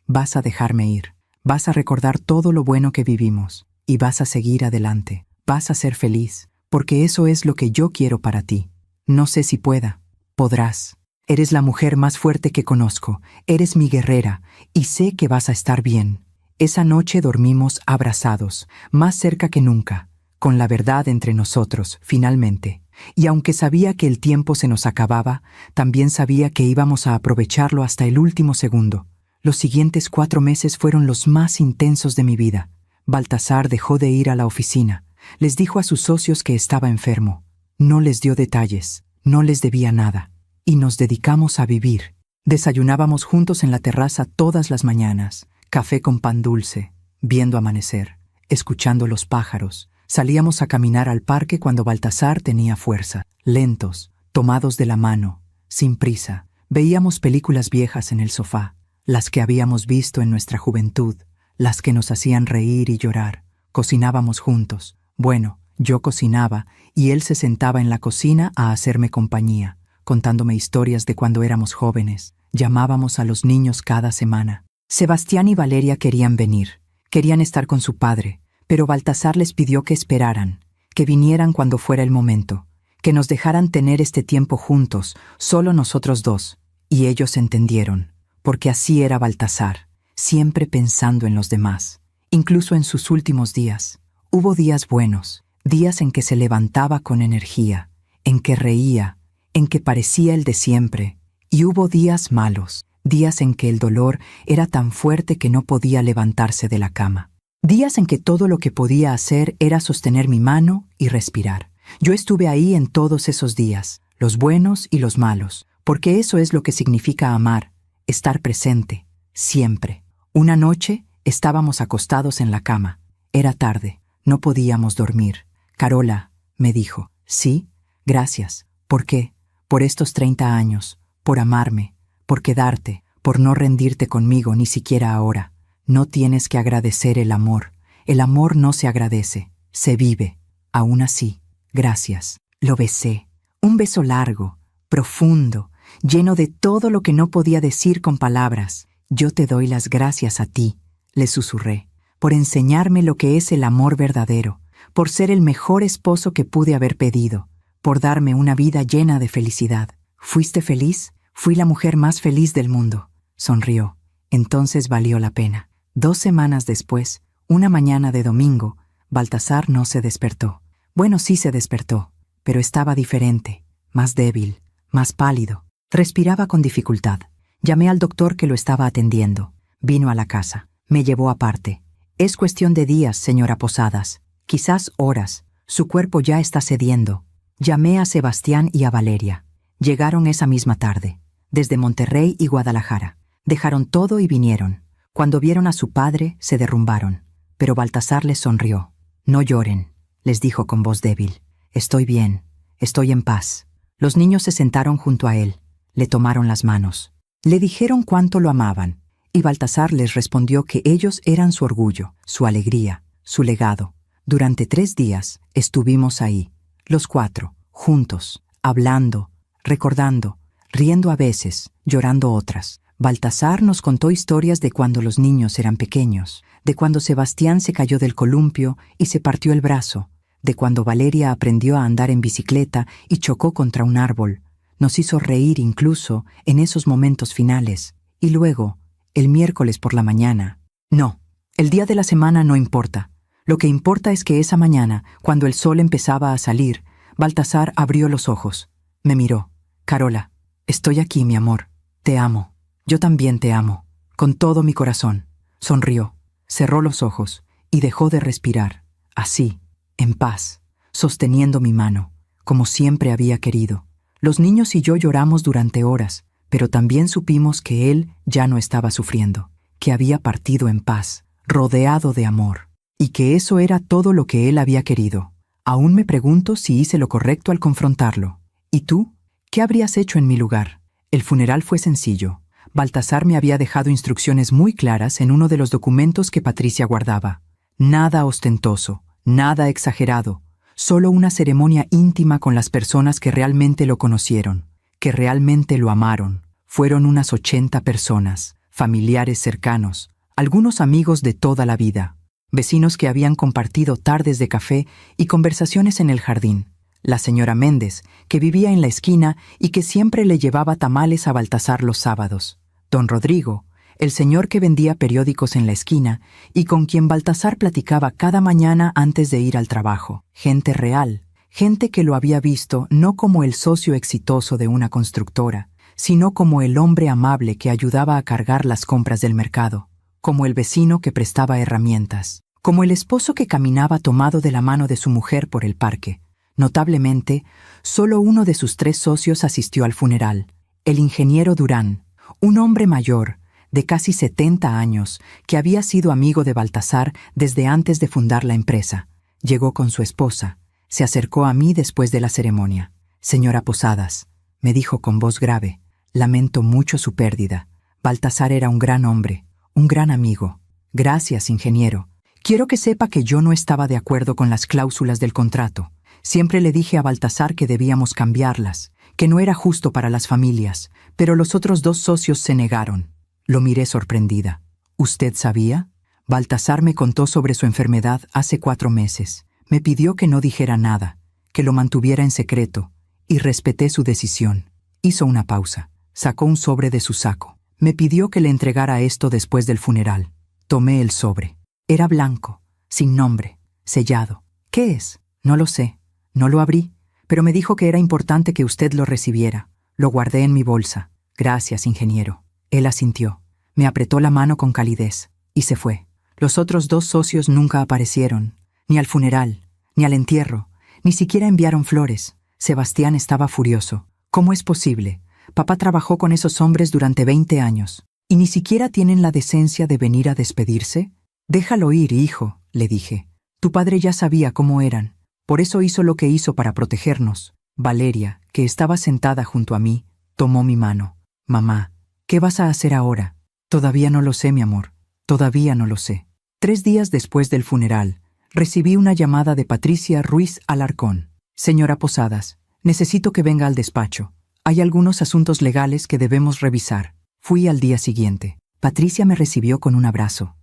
vas a dejarme ir. Vas a recordar todo lo bueno que vivimos. Y vas a seguir adelante. Vas a ser feliz, porque eso es lo que yo quiero para ti. No sé si pueda. Podrás. Eres la mujer más fuerte que conozco. Eres mi guerrera, y sé que vas a estar bien. Esa noche dormimos abrazados, más cerca que nunca, con la verdad entre nosotros, finalmente. Y aunque sabía que el tiempo se nos acababa, también sabía que íbamos a aprovecharlo hasta el último segundo. Los siguientes 4 meses fueron los más intensos de mi vida. Baltasar dejó de ir a la oficina. Les dijo a sus socios que estaba enfermo. No les dio detalles, no les debía nada. Y nos dedicamos a vivir. Desayunábamos juntos en la terraza todas las mañanas. Café con pan dulce, viendo amanecer, escuchando los pájaros. Salíamos a caminar al parque cuando Baltasar tenía fuerza. Lentos, tomados de la mano, sin prisa. Veíamos películas viejas en el sofá, las que habíamos visto en nuestra juventud, las que nos hacían reír y llorar. Cocinábamos juntos. Bueno, yo cocinaba y él se sentaba en la cocina a hacerme compañía, contándome historias de cuando éramos jóvenes. Llamábamos a los niños cada semana. Sebastián y Valeria querían venir, querían estar con su padre, pero Baltasar les pidió que esperaran, que vinieran cuando fuera el momento, que nos dejaran tener este tiempo juntos, solo nosotros dos. Y ellos entendieron, porque así era Baltasar, siempre pensando en los demás. Incluso en sus últimos días, hubo días buenos, días en que se levantaba con energía, en que reía, en que parecía el de siempre, y hubo días malos, días en que el dolor era tan fuerte que no podía levantarse de la cama. Días en que todo lo que podía hacer era sostener mi mano y respirar. Yo estuve ahí en todos esos días, los buenos y los malos, porque eso es lo que significa amar, estar presente, siempre. Una noche estábamos acostados en la cama. Era tarde. No podíamos dormir. Carola, me dijo. Sí, gracias. ¿Por qué? Por estos 30 años, por amarme, por quedarte, por no rendirte conmigo ni siquiera ahora. No tienes que agradecer el amor. El amor no se agradece, se vive. Aún así, gracias. Lo besé. Un beso largo, profundo, lleno de todo lo que no podía decir con palabras. Yo te doy las gracias a ti, le susurré, por enseñarme lo que es el amor verdadero, por ser el mejor esposo que pude haber pedido, por darme una vida llena de felicidad. ¿Fuiste feliz? Fui la mujer más feliz del mundo. Sonrió. Entonces valió la pena. 2 semanas después, una mañana de domingo, Baltasar no se despertó. Bueno, sí se despertó, pero estaba diferente, más débil, más pálido. Respiraba con dificultad. Llamé al doctor que lo estaba atendiendo. Vino a la casa. Me llevó aparte. Es cuestión de días, señora Posadas. Quizás horas. Su cuerpo ya está cediendo. Llamé a Sebastián y a Valeria. Llegaron esa misma tarde, desde Monterrey y Guadalajara. Dejaron todo y vinieron. Cuando vieron a su padre, se derrumbaron. Pero Baltasar les sonrió. No lloren, les dijo con voz débil. Estoy bien, estoy en paz. Los niños se sentaron junto a él. Le tomaron las manos. Le dijeron cuánto lo amaban, y Baltasar les respondió que ellos eran su orgullo, su alegría, su legado. Durante 3 días estuvimos ahí, los 4, juntos, hablando, recordando, riendo a veces, llorando otras. Baltasar nos contó historias de cuando los niños eran pequeños, de cuando Sebastián se cayó del columpio y se partió el brazo, de cuando Valeria aprendió a andar en bicicleta y chocó contra un árbol. Nos hizo reír incluso en esos momentos finales. Y luego, el miércoles por la mañana. No, el día de la semana no importa. Lo que importa es que esa mañana, cuando el sol empezaba a salir, Baltasar abrió los ojos. Me miró. Carola, estoy aquí, mi amor. Te amo. Yo también te amo. Con todo mi corazón. Sonrió, cerró los ojos y dejó de respirar. Así, en paz, sosteniendo mi mano, como siempre había querido. Los niños y yo lloramos durante horas, pero también supimos que él ya no estaba sufriendo, que había partido en paz, rodeado de amor, y que eso era todo lo que él había querido. Aún me pregunto si hice lo correcto al confrontarlo. ¿Y tú? ¿Qué habrías hecho en mi lugar? El funeral fue sencillo. Baltasar me había dejado instrucciones muy claras en uno de los documentos que Patricia guardaba. Nada ostentoso, nada exagerado. Solo una ceremonia íntima con las personas que realmente lo conocieron, que realmente lo amaron. Fueron unas 80 personas, familiares cercanos, algunos amigos de toda la vida, vecinos que habían compartido tardes de café y conversaciones en el jardín. La señora Méndez, que vivía en la esquina y que siempre le llevaba tamales a Baltasar los sábados. Don Rodrigo, el señor que vendía periódicos en la esquina y con quien Baltasar platicaba cada mañana antes de ir al trabajo. Gente real, gente que lo había visto no como el socio exitoso de una constructora, sino como el hombre amable que ayudaba a cargar las compras del mercado, como el vecino que prestaba herramientas, como el esposo que caminaba tomado de la mano de su mujer por el parque. Notablemente, solo uno de sus 3 socios asistió al funeral, el ingeniero Durán, un hombre mayor, de casi 70 años, que había sido amigo de Baltasar desde antes de fundar la empresa. Llegó con su esposa. Se acercó a mí después de la ceremonia. Señora Posadas, me dijo con voz grave, lamento mucho su pérdida. Baltasar era un gran hombre, un gran amigo. Gracias, ingeniero. Quiero que sepa que yo no estaba de acuerdo con las cláusulas del contrato. Siempre le dije a Baltasar que debíamos cambiarlas, que no era justo para las familias, pero los otros 2 socios se negaron. Lo miré sorprendida. ¿Usted sabía? Baltasar me contó sobre su enfermedad hace 4 meses. Me pidió que no dijera nada, que lo mantuviera en secreto, y respeté su decisión. Hizo una pausa. Sacó un sobre de su saco. Me pidió que le entregara esto después del funeral. Tomé el sobre. Era blanco, sin nombre, sellado. ¿Qué es? No lo sé. No lo abrí, pero me dijo que era importante que usted lo recibiera. Lo guardé en mi bolsa. Gracias, ingeniero. Él asintió. Me apretó la mano con calidez y se fue. Los otros 2 socios nunca aparecieron, ni al funeral, ni al entierro, ni siquiera enviaron flores. Sebastián estaba furioso. ¿Cómo es posible? Papá trabajó con esos hombres durante 20 años, ¿y ni siquiera tienen la decencia de venir a despedirse? Déjalo ir, hijo, le dije. Tu padre ya sabía cómo eran. Por eso hizo lo que hizo para protegernos. Valeria, que estaba sentada junto a mí, tomó mi mano. Mamá, ¿qué vas a hacer ahora? Todavía no lo sé, mi amor. Todavía no lo sé. 3 días después del funeral, recibí una llamada de Patricia Ruiz Alarcón. Señora Posadas, necesito que venga al despacho. Hay algunos asuntos legales que debemos revisar. Fui al día siguiente. Patricia me recibió con un abrazo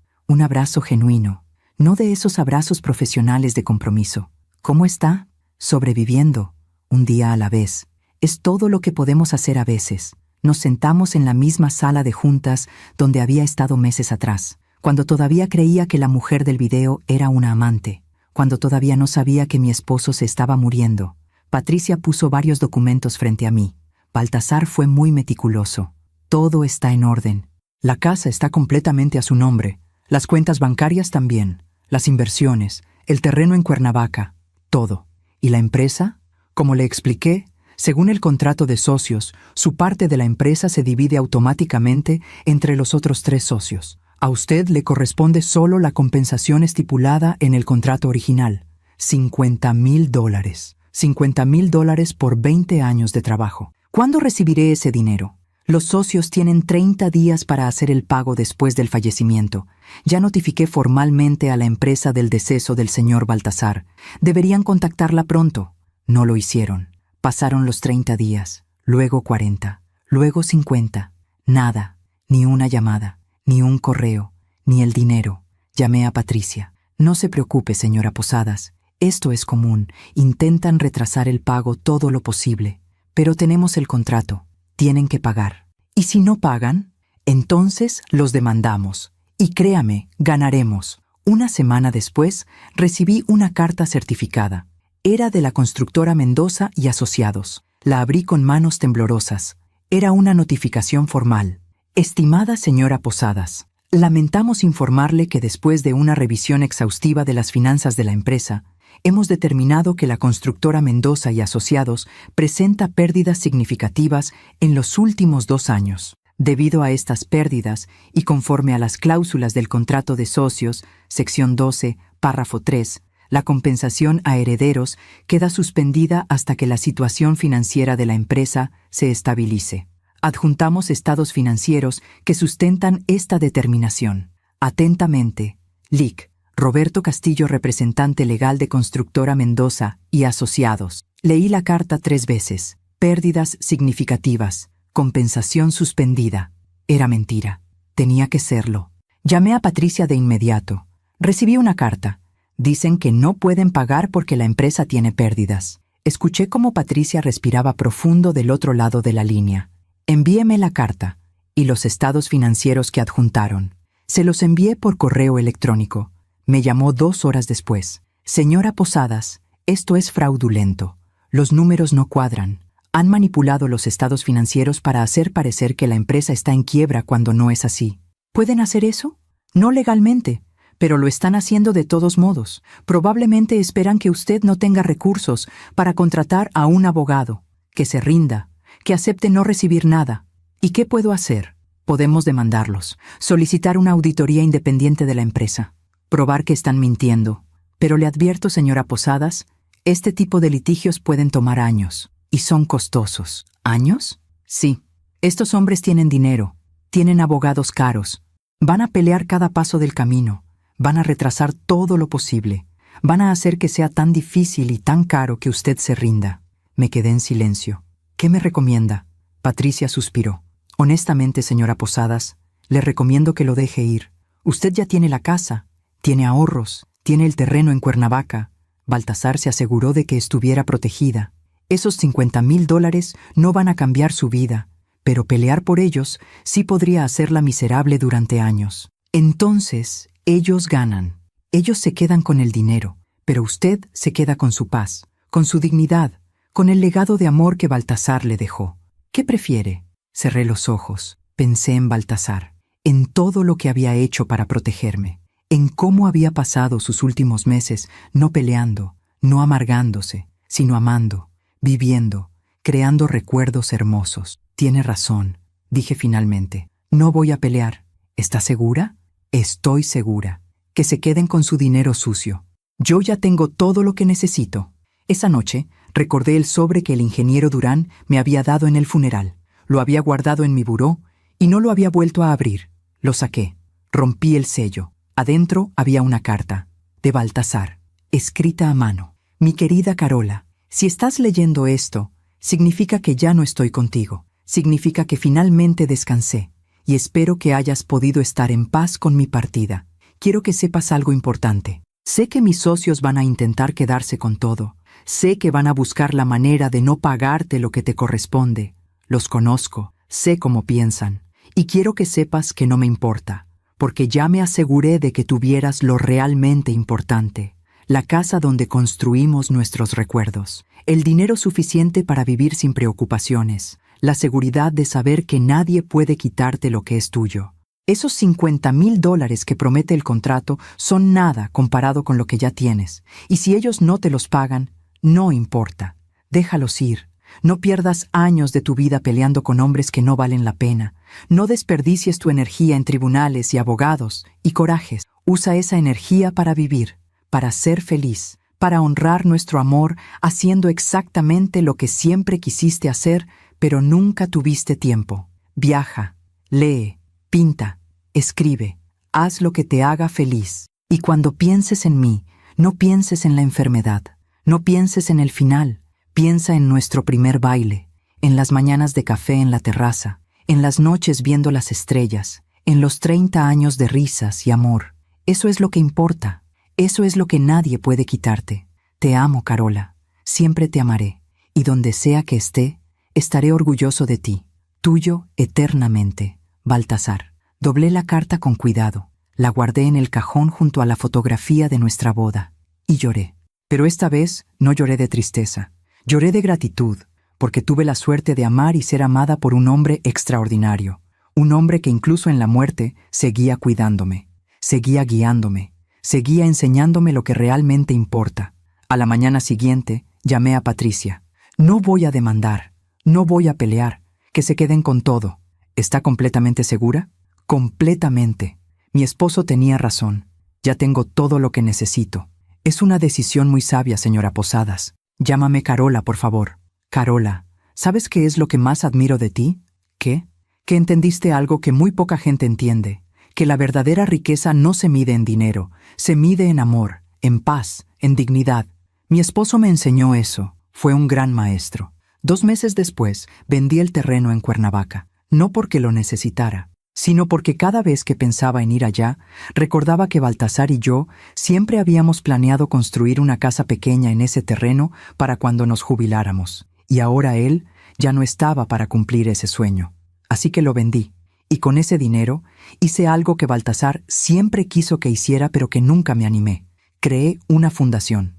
genuino, no de esos abrazos profesionales de compromiso. ¿Cómo está? Sobreviviendo, un día a la vez. Es todo lo que podemos hacer a veces. Nos sentamos en la misma sala de juntas donde había estado meses atrás, cuando todavía creía que la mujer del video era una amante, cuando todavía no sabía que mi esposo se estaba muriendo. Patricia puso varios documentos frente a mí. Baltasar fue muy meticuloso. Todo está en orden. La casa está completamente a su nombre. Las cuentas bancarias también. Las inversiones, el terreno en Cuernavaca, todo. ¿Y la empresa? Como le expliqué, según el contrato de socios, su parte de la empresa se divide automáticamente entre los otros 3 socios. A usted le corresponde solo la compensación estipulada en el contrato original, $50,000. $50,000 por 20 años de trabajo. ¿Cuándo recibiré ese dinero? Los socios tienen 30 días para hacer el pago después del fallecimiento. Ya notifiqué formalmente a la empresa del deceso del señor Baltasar. Deberían contactarla pronto. No lo hicieron. Pasaron los 30 días, luego 40, luego 50. Nada, ni una llamada, ni un correo, ni el dinero. Llamé a Patricia. No se preocupe, señora Posadas. Esto es común. Intentan retrasar el pago todo lo posible. Pero tenemos el contrato. Tienen que pagar. ¿Y si no pagan? Entonces los demandamos. Y créame, ganaremos. Una semana después, recibí una carta certificada. Era de la constructora Mendoza y Asociados. La abrí con manos temblorosas. Era una notificación formal. Estimada señora Posadas, lamentamos informarle que después de una revisión exhaustiva de las finanzas de la empresa, hemos determinado que la constructora Mendoza y Asociados presenta pérdidas significativas en los últimos 2 años. Debido a estas pérdidas y conforme a las cláusulas del contrato de socios, sección 12, párrafo 3, la compensación a herederos queda suspendida hasta que la situación financiera de la empresa se estabilice. Adjuntamos estados financieros que sustentan esta determinación. Atentamente, Lic. Roberto Castillo, representante legal de Constructora Mendoza y Asociados. Leí la carta 3 veces. Pérdidas significativas. Compensación suspendida. Era mentira. Tenía que serlo. Llamé a Patricia de inmediato. Recibí una carta. Dicen que no pueden pagar porque la empresa tiene pérdidas. Escuché cómo Patricia respiraba profundo del otro lado de la línea. Envíeme la carta y los estados financieros que adjuntaron. Se los envié por correo electrónico. Me llamó 2 horas después. Señora Posadas, esto es fraudulento. Los números no cuadran. Han manipulado los estados financieros para hacer parecer que la empresa está en quiebra cuando no es así. ¿Pueden hacer eso? No legalmente, pero lo están haciendo de todos modos. Probablemente esperan que usted no tenga recursos para contratar a un abogado, que se rinda, que acepte no recibir nada. ¿Y qué puedo hacer? Podemos demandarlos, solicitar una auditoría independiente de la empresa. Probar que están mintiendo. Pero le advierto, señora Posadas, este tipo de litigios pueden tomar años, y son costosos. ¿Años? Sí. Estos hombres tienen dinero, tienen abogados caros. Van a pelear cada paso del camino, van a retrasar todo lo posible, van a hacer que sea tan difícil y tan caro que usted se rinda. Me quedé en silencio. ¿Qué me recomienda? Patricia suspiró. Honestamente, señora Posadas, le recomiendo que lo deje ir. Usted ya tiene la casa. Tiene ahorros, tiene el terreno en Cuernavaca. Baltasar se aseguró de que estuviera protegida. Esos $50,000 no van a cambiar su vida, pero pelear por ellos sí podría hacerla miserable durante años. Entonces, ellos ganan. Ellos se quedan con el dinero, pero usted se queda con su paz, con su dignidad, con el legado de amor que Baltasar le dejó. ¿Qué prefiere? Cerré los ojos, pensé en Baltasar, en todo lo que había hecho para protegerme. En cómo había pasado sus últimos meses, no peleando, no amargándose, sino amando, viviendo, creando recuerdos hermosos. Tiene razón, dije finalmente. No voy a pelear. ¿Está segura? Estoy segura. Que se queden con su dinero sucio. Yo ya tengo todo lo que necesito. Esa noche, recordé el sobre que el ingeniero Durán me había dado en el funeral. Lo había guardado en mi buró y no lo había vuelto a abrir. Lo saqué. Rompí el sello. Adentro había una carta, de Baltasar, escrita a mano. Mi querida Carola, si estás leyendo esto, significa que ya no estoy contigo. Significa que finalmente descansé y espero que hayas podido estar en paz con mi partida. Quiero que sepas algo importante. Sé que mis socios van a intentar quedarse con todo. Sé que van a buscar la manera de no pagarte lo que te corresponde. Los conozco, sé cómo piensan. Y quiero que sepas que no me importa, porque ya me aseguré de que tuvieras lo realmente importante. La casa donde construimos nuestros recuerdos. El dinero suficiente para vivir sin preocupaciones. La seguridad de saber que nadie puede quitarte lo que es tuyo. Esos $50,000 que promete el contrato son nada comparado con lo que ya tienes. Y si ellos no te los pagan, no importa. Déjalos ir. No pierdas años de tu vida peleando con hombres que no valen la pena. No desperdicies tu energía en tribunales y abogados y corajes. Usa esa energía para vivir, para ser feliz, para honrar nuestro amor haciendo exactamente lo que siempre quisiste hacer, pero nunca tuviste tiempo. Viaja, lee, pinta, escribe, haz lo que te haga feliz. Y cuando pienses en mí, no pienses en la enfermedad, no pienses en el final, piensa en nuestro primer baile, en las mañanas de café en la terraza, en las noches viendo las estrellas, en los 30 años de risas y amor. Eso es lo que importa, eso es lo que nadie puede quitarte. Te amo, Carola, siempre te amaré, y donde sea que esté, estaré orgulloso de ti, tuyo eternamente, Baltasar. Doblé la carta con cuidado, la guardé en el cajón junto a la fotografía de nuestra boda, y lloré. Pero esta vez no lloré de tristeza, lloré de gratitud, porque tuve la suerte de amar y ser amada por un hombre extraordinario, un hombre que incluso en la muerte seguía cuidándome, seguía guiándome, seguía enseñándome lo que realmente importa. A la mañana siguiente, llamé a Patricia. No voy a demandar. No voy a pelear, que se queden con todo. ¿Está completamente segura? Completamente. Mi esposo tenía razón. Ya tengo todo lo que necesito. Es una decisión muy sabia, señora Posadas. Llámame Carola, por favor. Carola, ¿sabes qué es lo que más admiro de ti? ¿Qué? Que entendiste algo que muy poca gente entiende. Que la verdadera riqueza no se mide en dinero, se mide en amor, en paz, en dignidad. Mi esposo me enseñó eso. Fue un gran maestro. 2 meses después, vendí el terreno en Cuernavaca, no porque lo necesitara, sino porque cada vez que pensaba en ir allá, recordaba que Baltasar y yo siempre habíamos planeado construir una casa pequeña en ese terreno para cuando nos jubiláramos, y ahora él ya no estaba para cumplir ese sueño. Así que lo vendí, y con ese dinero hice algo que Baltasar siempre quiso que hiciera pero que nunca me animé. Creé una fundación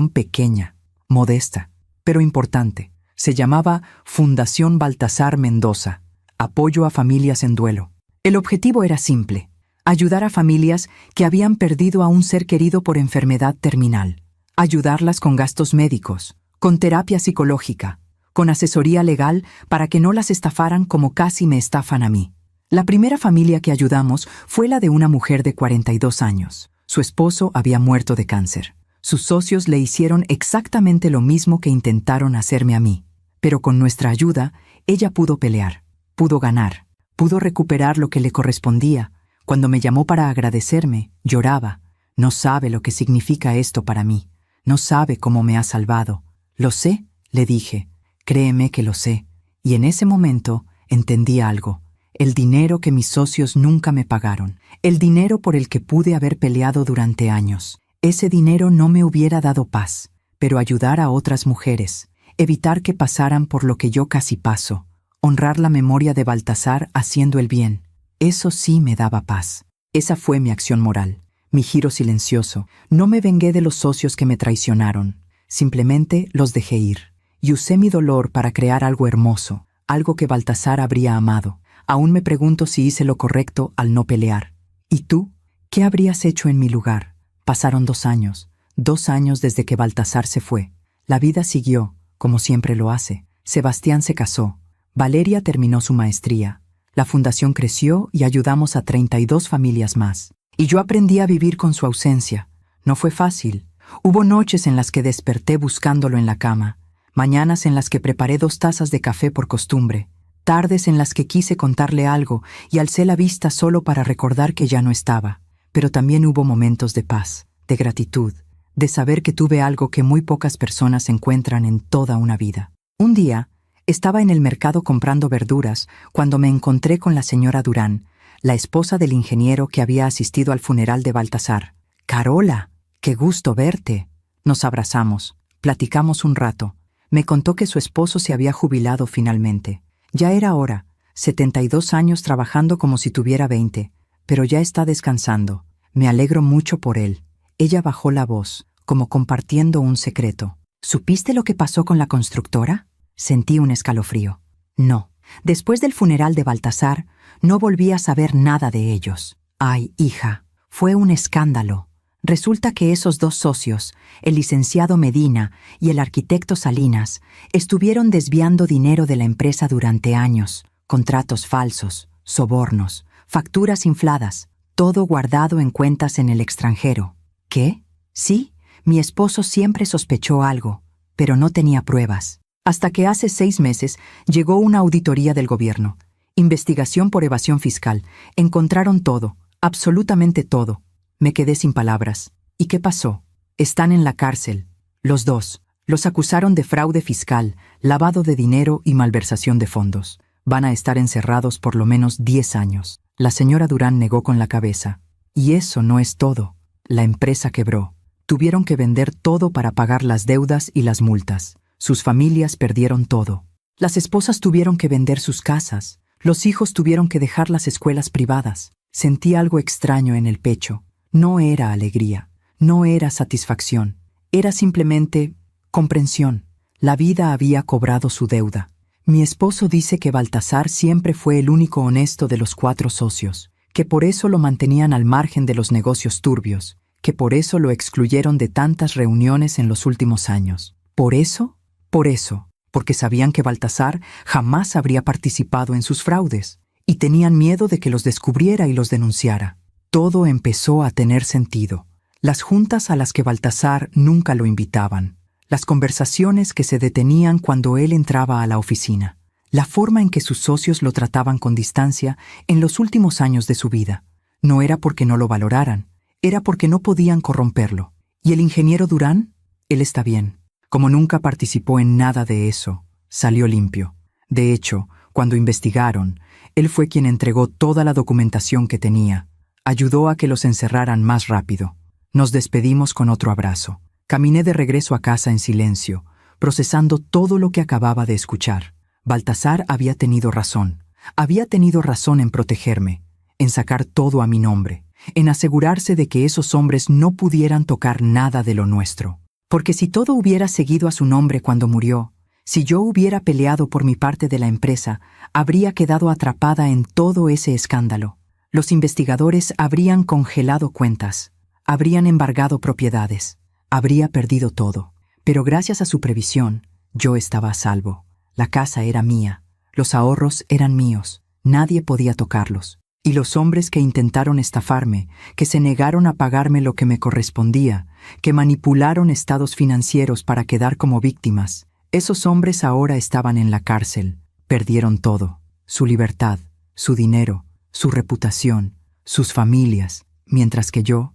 pequeña, modesta, pero importante. Se llamaba Fundación Baltasar Mendoza, apoyo a familias en duelo. El objetivo era simple, ayudar a familias que habían perdido a un ser querido por enfermedad terminal, ayudarlas con gastos médicos, con terapia psicológica, con asesoría legal para que no las estafaran como casi me estafan a mí. La primera familia que ayudamos fue la de una mujer de 42 años. Su esposo había muerto de cáncer. Sus socios le hicieron exactamente lo mismo que intentaron hacerme a mí. Pero con nuestra ayuda, ella pudo pelear, pudo ganar, pudo recuperar lo que le correspondía. Cuando me llamó para agradecerme, lloraba. No sabe lo que significa esto para mí. No sabe cómo me ha salvado. Lo sé, le dije. Créeme que lo sé. Y en ese momento entendí algo. El dinero que mis socios nunca me pagaron. El dinero por el que pude haber peleado durante años. Ese dinero no me hubiera dado paz, pero ayudar a otras mujeres, evitar que pasaran por lo que yo casi paso, honrar la memoria de Baltasar haciendo el bien, eso sí me daba paz. Esa fue mi acción moral, mi giro silencioso. No me vengué de los socios que me traicionaron, simplemente los dejé ir. Y usé mi dolor para crear algo hermoso, algo que Baltasar habría amado. Aún me pregunto si hice lo correcto al no pelear. ¿Y tú? ¿Qué habrías hecho en mi lugar? Pasaron 2 años, 2 años desde que Baltasar se fue. La vida siguió, como siempre lo hace. Sebastián se casó. Valeria terminó su maestría. La fundación creció y ayudamos a 32 familias más. Y yo aprendí a vivir con su ausencia. No fue fácil. Hubo noches en las que desperté buscándolo en la cama, mañanas en las que preparé 2 tazas de café por costumbre, tardes en las que quise contarle algo y alcé la vista solo para recordar que ya no estaba. Pero también hubo momentos de paz, de gratitud, de saber que tuve algo que muy pocas personas encuentran en toda una vida. Un día, estaba en el mercado comprando verduras cuando me encontré con la señora Durán, la esposa del ingeniero que había asistido al funeral de Baltasar. «Carola, qué gusto verte». Nos abrazamos, platicamos un rato. Me contó que su esposo se había jubilado finalmente. Ya era hora, 72 años trabajando como si tuviera 20, pero ya está descansando. Me alegro mucho por él. Ella bajó la voz, como compartiendo un secreto. «¿Supiste lo que pasó con la constructora?» Sentí un escalofrío. No. Después del funeral de Baltasar, no volví a saber nada de ellos. Ay, hija, fue un escándalo. Resulta que esos 2 socios, el licenciado Medina y el arquitecto Salinas, estuvieron desviando dinero de la empresa durante años, contratos falsos, sobornos, facturas infladas, todo guardado en cuentas en el extranjero. ¿Qué? Sí, mi esposo siempre sospechó algo, pero no tenía pruebas. Hasta que hace 6 meses llegó una auditoría del gobierno. Investigación por evasión fiscal. Encontraron todo, absolutamente todo. Me quedé sin palabras. ¿Y qué pasó? Están en la cárcel. Los 2. Los acusaron de fraude fiscal, lavado de dinero y malversación de fondos. Van a estar encerrados por lo menos 10 años. La señora Durán negó con la cabeza. Y eso no es todo. La empresa quebró. Tuvieron que vender todo para pagar las deudas y las multas. Sus familias perdieron todo. Las esposas tuvieron que vender sus casas. Los hijos tuvieron que dejar las escuelas privadas. Sentí algo extraño en el pecho. No era alegría, no era satisfacción. Era simplemente comprensión. La vida había cobrado su deuda. Mi esposo dice que Baltasar siempre fue el único honesto de los 4 socios, que por eso lo mantenían al margen de los negocios turbios, que por eso lo excluyeron de tantas reuniones en los últimos años. ¿Por eso? Por eso, porque sabían que Baltasar jamás habría participado en sus fraudes, y tenían miedo de que los descubriera y los denunciara. Todo empezó a tener sentido. Las juntas a las que Baltasar nunca lo invitaban, las conversaciones que se detenían cuando él entraba a la oficina, la forma en que sus socios lo trataban con distancia en los últimos años de su vida. No era porque no lo valoraran, era porque no podían corromperlo. ¿Y el ingeniero Durán? Él está bien. Como nunca participó en nada de eso, salió limpio. De hecho, cuando investigaron, él fue quien entregó toda la documentación que tenía. Ayudó a que los encerraran más rápido. Nos despedimos con otro abrazo. Caminé de regreso a casa en silencio, procesando todo lo que acababa de escuchar. Baltasar había tenido razón. Había tenido razón en protegerme, en sacar todo a mi nombre, en asegurarse de que esos hombres no pudieran tocar nada de lo nuestro. Porque si todo hubiera seguido a su nombre cuando murió, si yo hubiera peleado por mi parte de la empresa, habría quedado atrapada en todo ese escándalo. Los investigadores habrían congelado cuentas, habrían embargado propiedades, habría perdido todo. Pero gracias a su previsión, yo estaba a salvo. La casa era mía, los ahorros eran míos, nadie podía tocarlos. Y los hombres que intentaron estafarme, que se negaron a pagarme lo que me correspondía, que manipularon estados financieros para quedar como víctimas, esos hombres ahora estaban en la cárcel. Perdieron todo: su libertad, su dinero, su reputación, sus familias, mientras que yo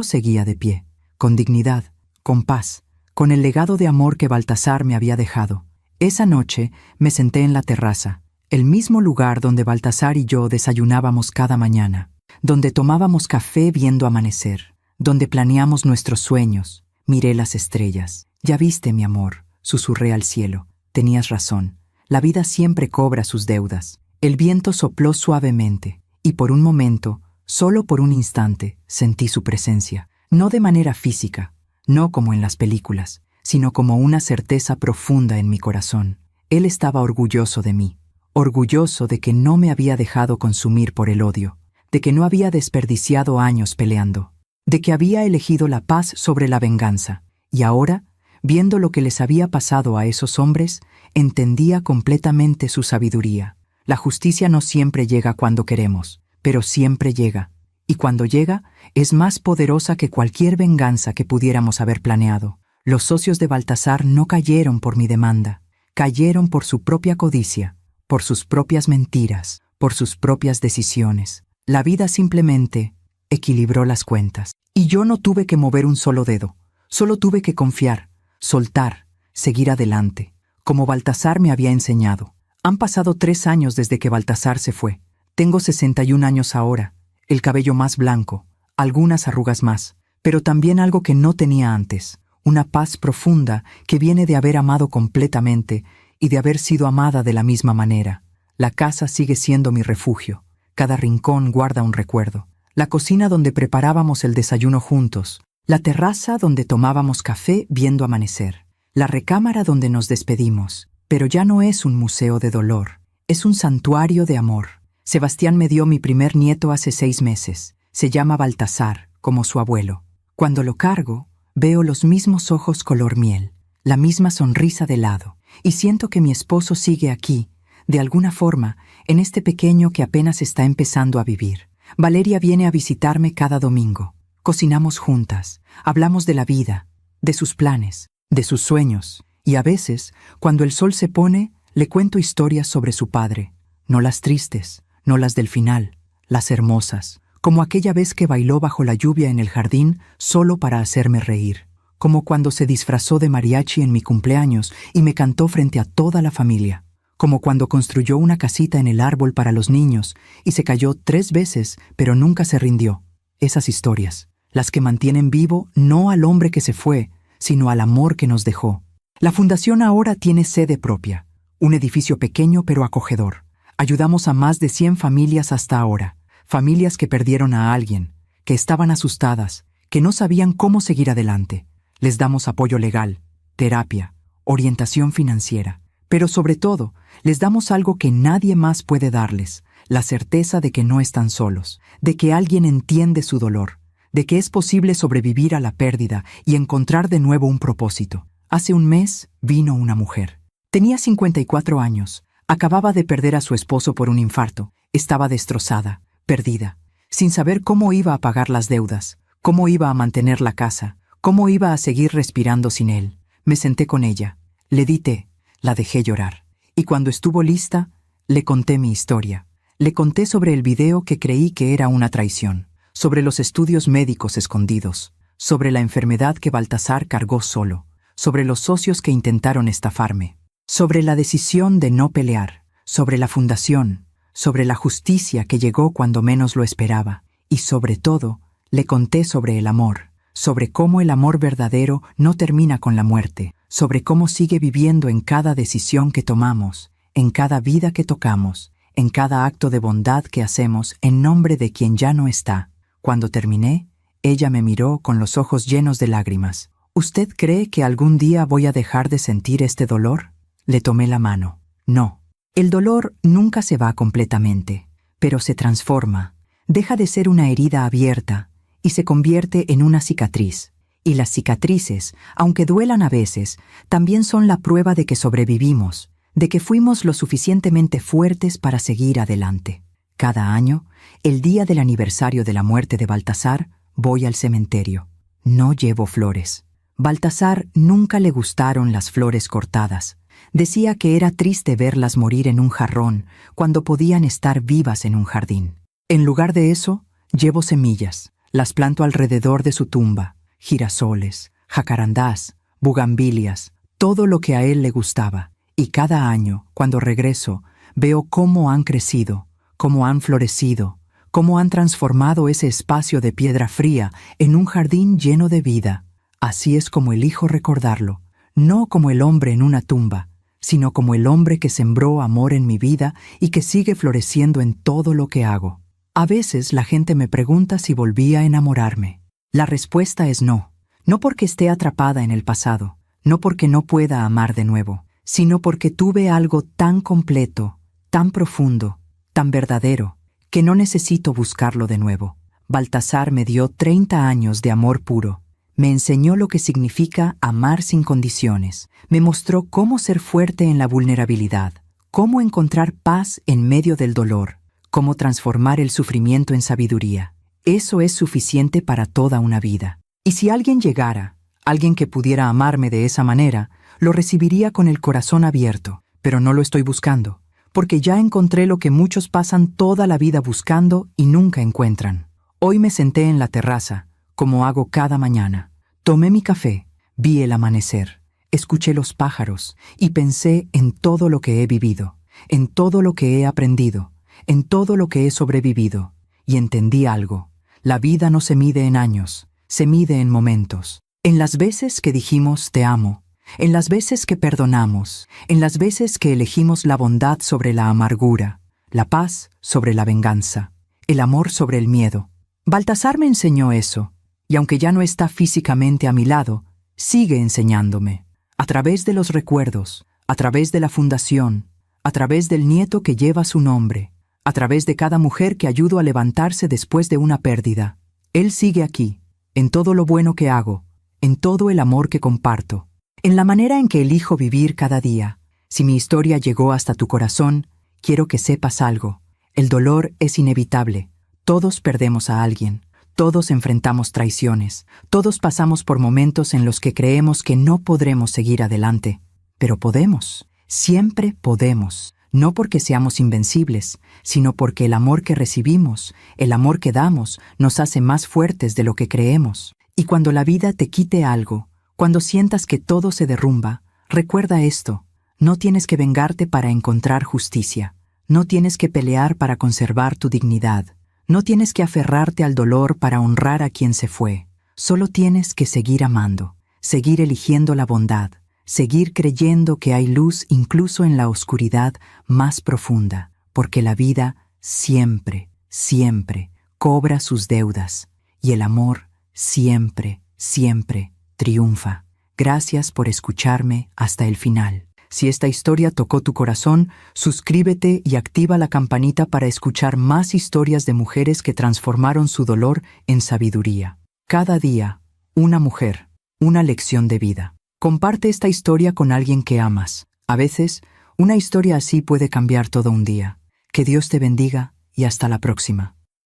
seguía de pie, con dignidad, con paz, con el legado de amor que Baltasar me había dejado. Esa noche me senté en la terraza, el mismo lugar donde Baltasar y yo desayunábamos cada mañana, donde tomábamos café viendo amanecer, donde planeamos nuestros sueños. Miré las estrellas. «Ya viste, mi amor», susurré al cielo. «Tenías razón. La vida siempre cobra sus deudas». El viento sopló suavemente, y por un momento, solo por un instante, sentí su presencia. No de manera física, no como en las películas, sino como una certeza profunda en mi corazón. Él estaba orgulloso de mí. Orgulloso de que no me había dejado consumir por el odio, de que no había desperdiciado años peleando, de que había elegido la paz sobre la venganza. Y ahora, viendo lo que les había pasado a esos hombres, entendía completamente su sabiduría. La justicia no siempre llega cuando queremos, pero siempre llega, y cuando llega, es más poderosa que cualquier venganza que pudiéramos haber planeado. Los socios de Baltasar no cayeron por mi demanda, cayeron por su propia codicia, por sus propias mentiras, por sus propias decisiones. La vida simplemente equilibró las cuentas. Y yo no tuve que mover un solo dedo, solo tuve que confiar, soltar, seguir adelante, como Baltasar me había enseñado. Han pasado 3 años desde que Baltasar se fue. Tengo 61 años ahora, el cabello más blanco, algunas arrugas más, pero también algo que no tenía antes, una paz profunda que viene de haber amado completamente y de haber sido amada de la misma manera. La casa sigue siendo mi refugio, cada rincón guarda un recuerdo. La cocina donde preparábamos el desayuno juntos, la terraza donde tomábamos café viendo amanecer, la recámara donde nos despedimos. Pero ya no es un museo de dolor, es un santuario de amor. Sebastián me dio mi primer nieto hace 6 meses. Se llama Baltasar, como su abuelo. Cuando lo cargo, veo los mismos ojos color miel, la misma sonrisa de lado, y siento que mi esposo sigue aquí, de alguna forma, en este pequeño que apenas está empezando a vivir. Valeria viene a visitarme cada domingo. Cocinamos juntas, hablamos de la vida, de sus planes, de sus sueños, y a veces, cuando el sol se pone, le cuento historias sobre su padre. No las tristes, no las del final, las hermosas, como aquella vez que bailó bajo la lluvia en el jardín solo para hacerme reír, como cuando se disfrazó de mariachi en mi cumpleaños y me cantó frente a toda la familia, como cuando construyó una casita en el árbol para los niños y se cayó 3 veces, pero nunca se rindió. Esas historias, las que mantienen vivo no al hombre que se fue, sino al amor que nos dejó. La fundación ahora tiene sede propia, un edificio pequeño pero acogedor. Ayudamos a más de 100 familias hasta ahora, familias que perdieron a alguien, que estaban asustadas, que no sabían cómo seguir adelante. Les damos apoyo legal, terapia, orientación financiera, pero sobre todo, les damos algo que nadie más puede darles, la certeza de que no están solos, de que alguien entiende su dolor, de que es posible sobrevivir a la pérdida y encontrar de nuevo un propósito. Hace un mes vino una mujer. Tenía 54 años, acababa de perder a su esposo por un infarto, estaba destrozada, perdida, sin saber cómo iba a pagar las deudas, cómo iba a mantener la casa, cómo iba a seguir respirando sin él. Me senté con ella, le di té, la dejé llorar, y cuando estuvo lista, le conté mi historia. Le conté sobre el video que creí que era una traición, sobre los estudios médicos escondidos, sobre la enfermedad que Baltasar cargó solo, sobre los socios que intentaron estafarme, sobre la decisión de no pelear, sobre la fundación, sobre la justicia que llegó cuando menos lo esperaba, y sobre todo, le conté sobre el amor, sobre cómo el amor verdadero no termina con la muerte, sobre cómo sigue viviendo en cada decisión que tomamos, en cada vida que tocamos, en cada acto de bondad que hacemos en nombre de quien ya no está. Cuando terminé, ella me miró con los ojos llenos de lágrimas. ¿Usted cree que algún día voy a dejar de sentir este dolor? Le tomé la mano. No. El dolor nunca se va completamente, pero se transforma. Deja de ser una herida abierta y se convierte en una cicatriz. Y las cicatrices, aunque duelan a veces, también son la prueba de que sobrevivimos, de que fuimos lo suficientemente fuertes para seguir adelante. Cada año, el día del aniversario de la muerte de Baltasar, voy al cementerio. No llevo flores. Baltasar nunca le gustaron las flores cortadas. Decía que era triste verlas morir en un jarrón cuando podían estar vivas en un jardín. En lugar de eso, llevo semillas. Las planto alrededor de su tumba. Girasoles, jacarandás, bugambilias, todo lo que a él le gustaba. Y cada año, cuando regreso, veo cómo han crecido, cómo han florecido, cómo han transformado ese espacio de piedra fría en un jardín lleno de vida. Así es como elijo recordarlo, no como el hombre en una tumba, sino como el hombre que sembró amor en mi vida y que sigue floreciendo en todo lo que hago. A veces la gente me pregunta si volví a enamorarme. La respuesta es no, no porque esté atrapada en el pasado, no porque no pueda amar de nuevo, sino porque tuve algo tan completo, tan profundo, tan verdadero, que no necesito buscarlo de nuevo. Baltasar me dio 30 años de amor puro. Me enseñó lo que significa amar sin condiciones. Me mostró cómo ser fuerte en la vulnerabilidad, cómo encontrar paz en medio del dolor, cómo transformar el sufrimiento en sabiduría. Eso es suficiente para toda una vida. Y si alguien llegara, alguien que pudiera amarme de esa manera, lo recibiría con el corazón abierto, pero no lo estoy buscando, porque ya encontré lo que muchos pasan toda la vida buscando y nunca encuentran. Hoy me senté en la terraza, como hago cada mañana. Tomé mi café, vi el amanecer, escuché los pájaros y pensé en todo lo que he vivido, en todo lo que he aprendido, en todo lo que he sobrevivido, y entendí algo. La vida no se mide en años, se mide en momentos. En las veces que dijimos te amo, en las veces que perdonamos, en las veces que elegimos la bondad sobre la amargura, la paz sobre la venganza, el amor sobre el miedo. Baltasar me enseñó eso, y aunque ya no está físicamente a mi lado, sigue enseñándome. A través de los recuerdos, a través de la fundación, a través del nieto que lleva su nombre, a través de cada mujer que ayudo a levantarse después de una pérdida. Él sigue aquí, en todo lo bueno que hago, en todo el amor que comparto, en la manera en que elijo vivir cada día. Si mi historia llegó hasta tu corazón, quiero que sepas algo. El dolor es inevitable. Todos perdemos a alguien. Todos enfrentamos traiciones. Todos pasamos por momentos en los que creemos que no podremos seguir adelante. Pero podemos. Siempre podemos. No porque seamos invencibles, sino porque el amor que recibimos, el amor que damos, nos hace más fuertes de lo que creemos. Y cuando la vida te quite algo, cuando sientas que todo se derrumba, recuerda esto: no tienes que vengarte para encontrar justicia, no tienes que pelear para conservar tu dignidad, no tienes que aferrarte al dolor para honrar a quien se fue, solo tienes que seguir amando, seguir eligiendo la bondad, seguir creyendo que hay luz incluso en la oscuridad más profunda, porque la vida siempre, siempre cobra sus deudas, y el amor siempre, siempre triunfa. Gracias por escucharme hasta el final. Si esta historia tocó tu corazón, suscríbete y activa la campanita para escuchar más historias de mujeres que transformaron su dolor en sabiduría. Cada día, una mujer, una lección de vida. Comparte esta historia con alguien que amas. A veces, una historia así puede cambiar todo un día. Que Dios te bendiga y hasta la próxima.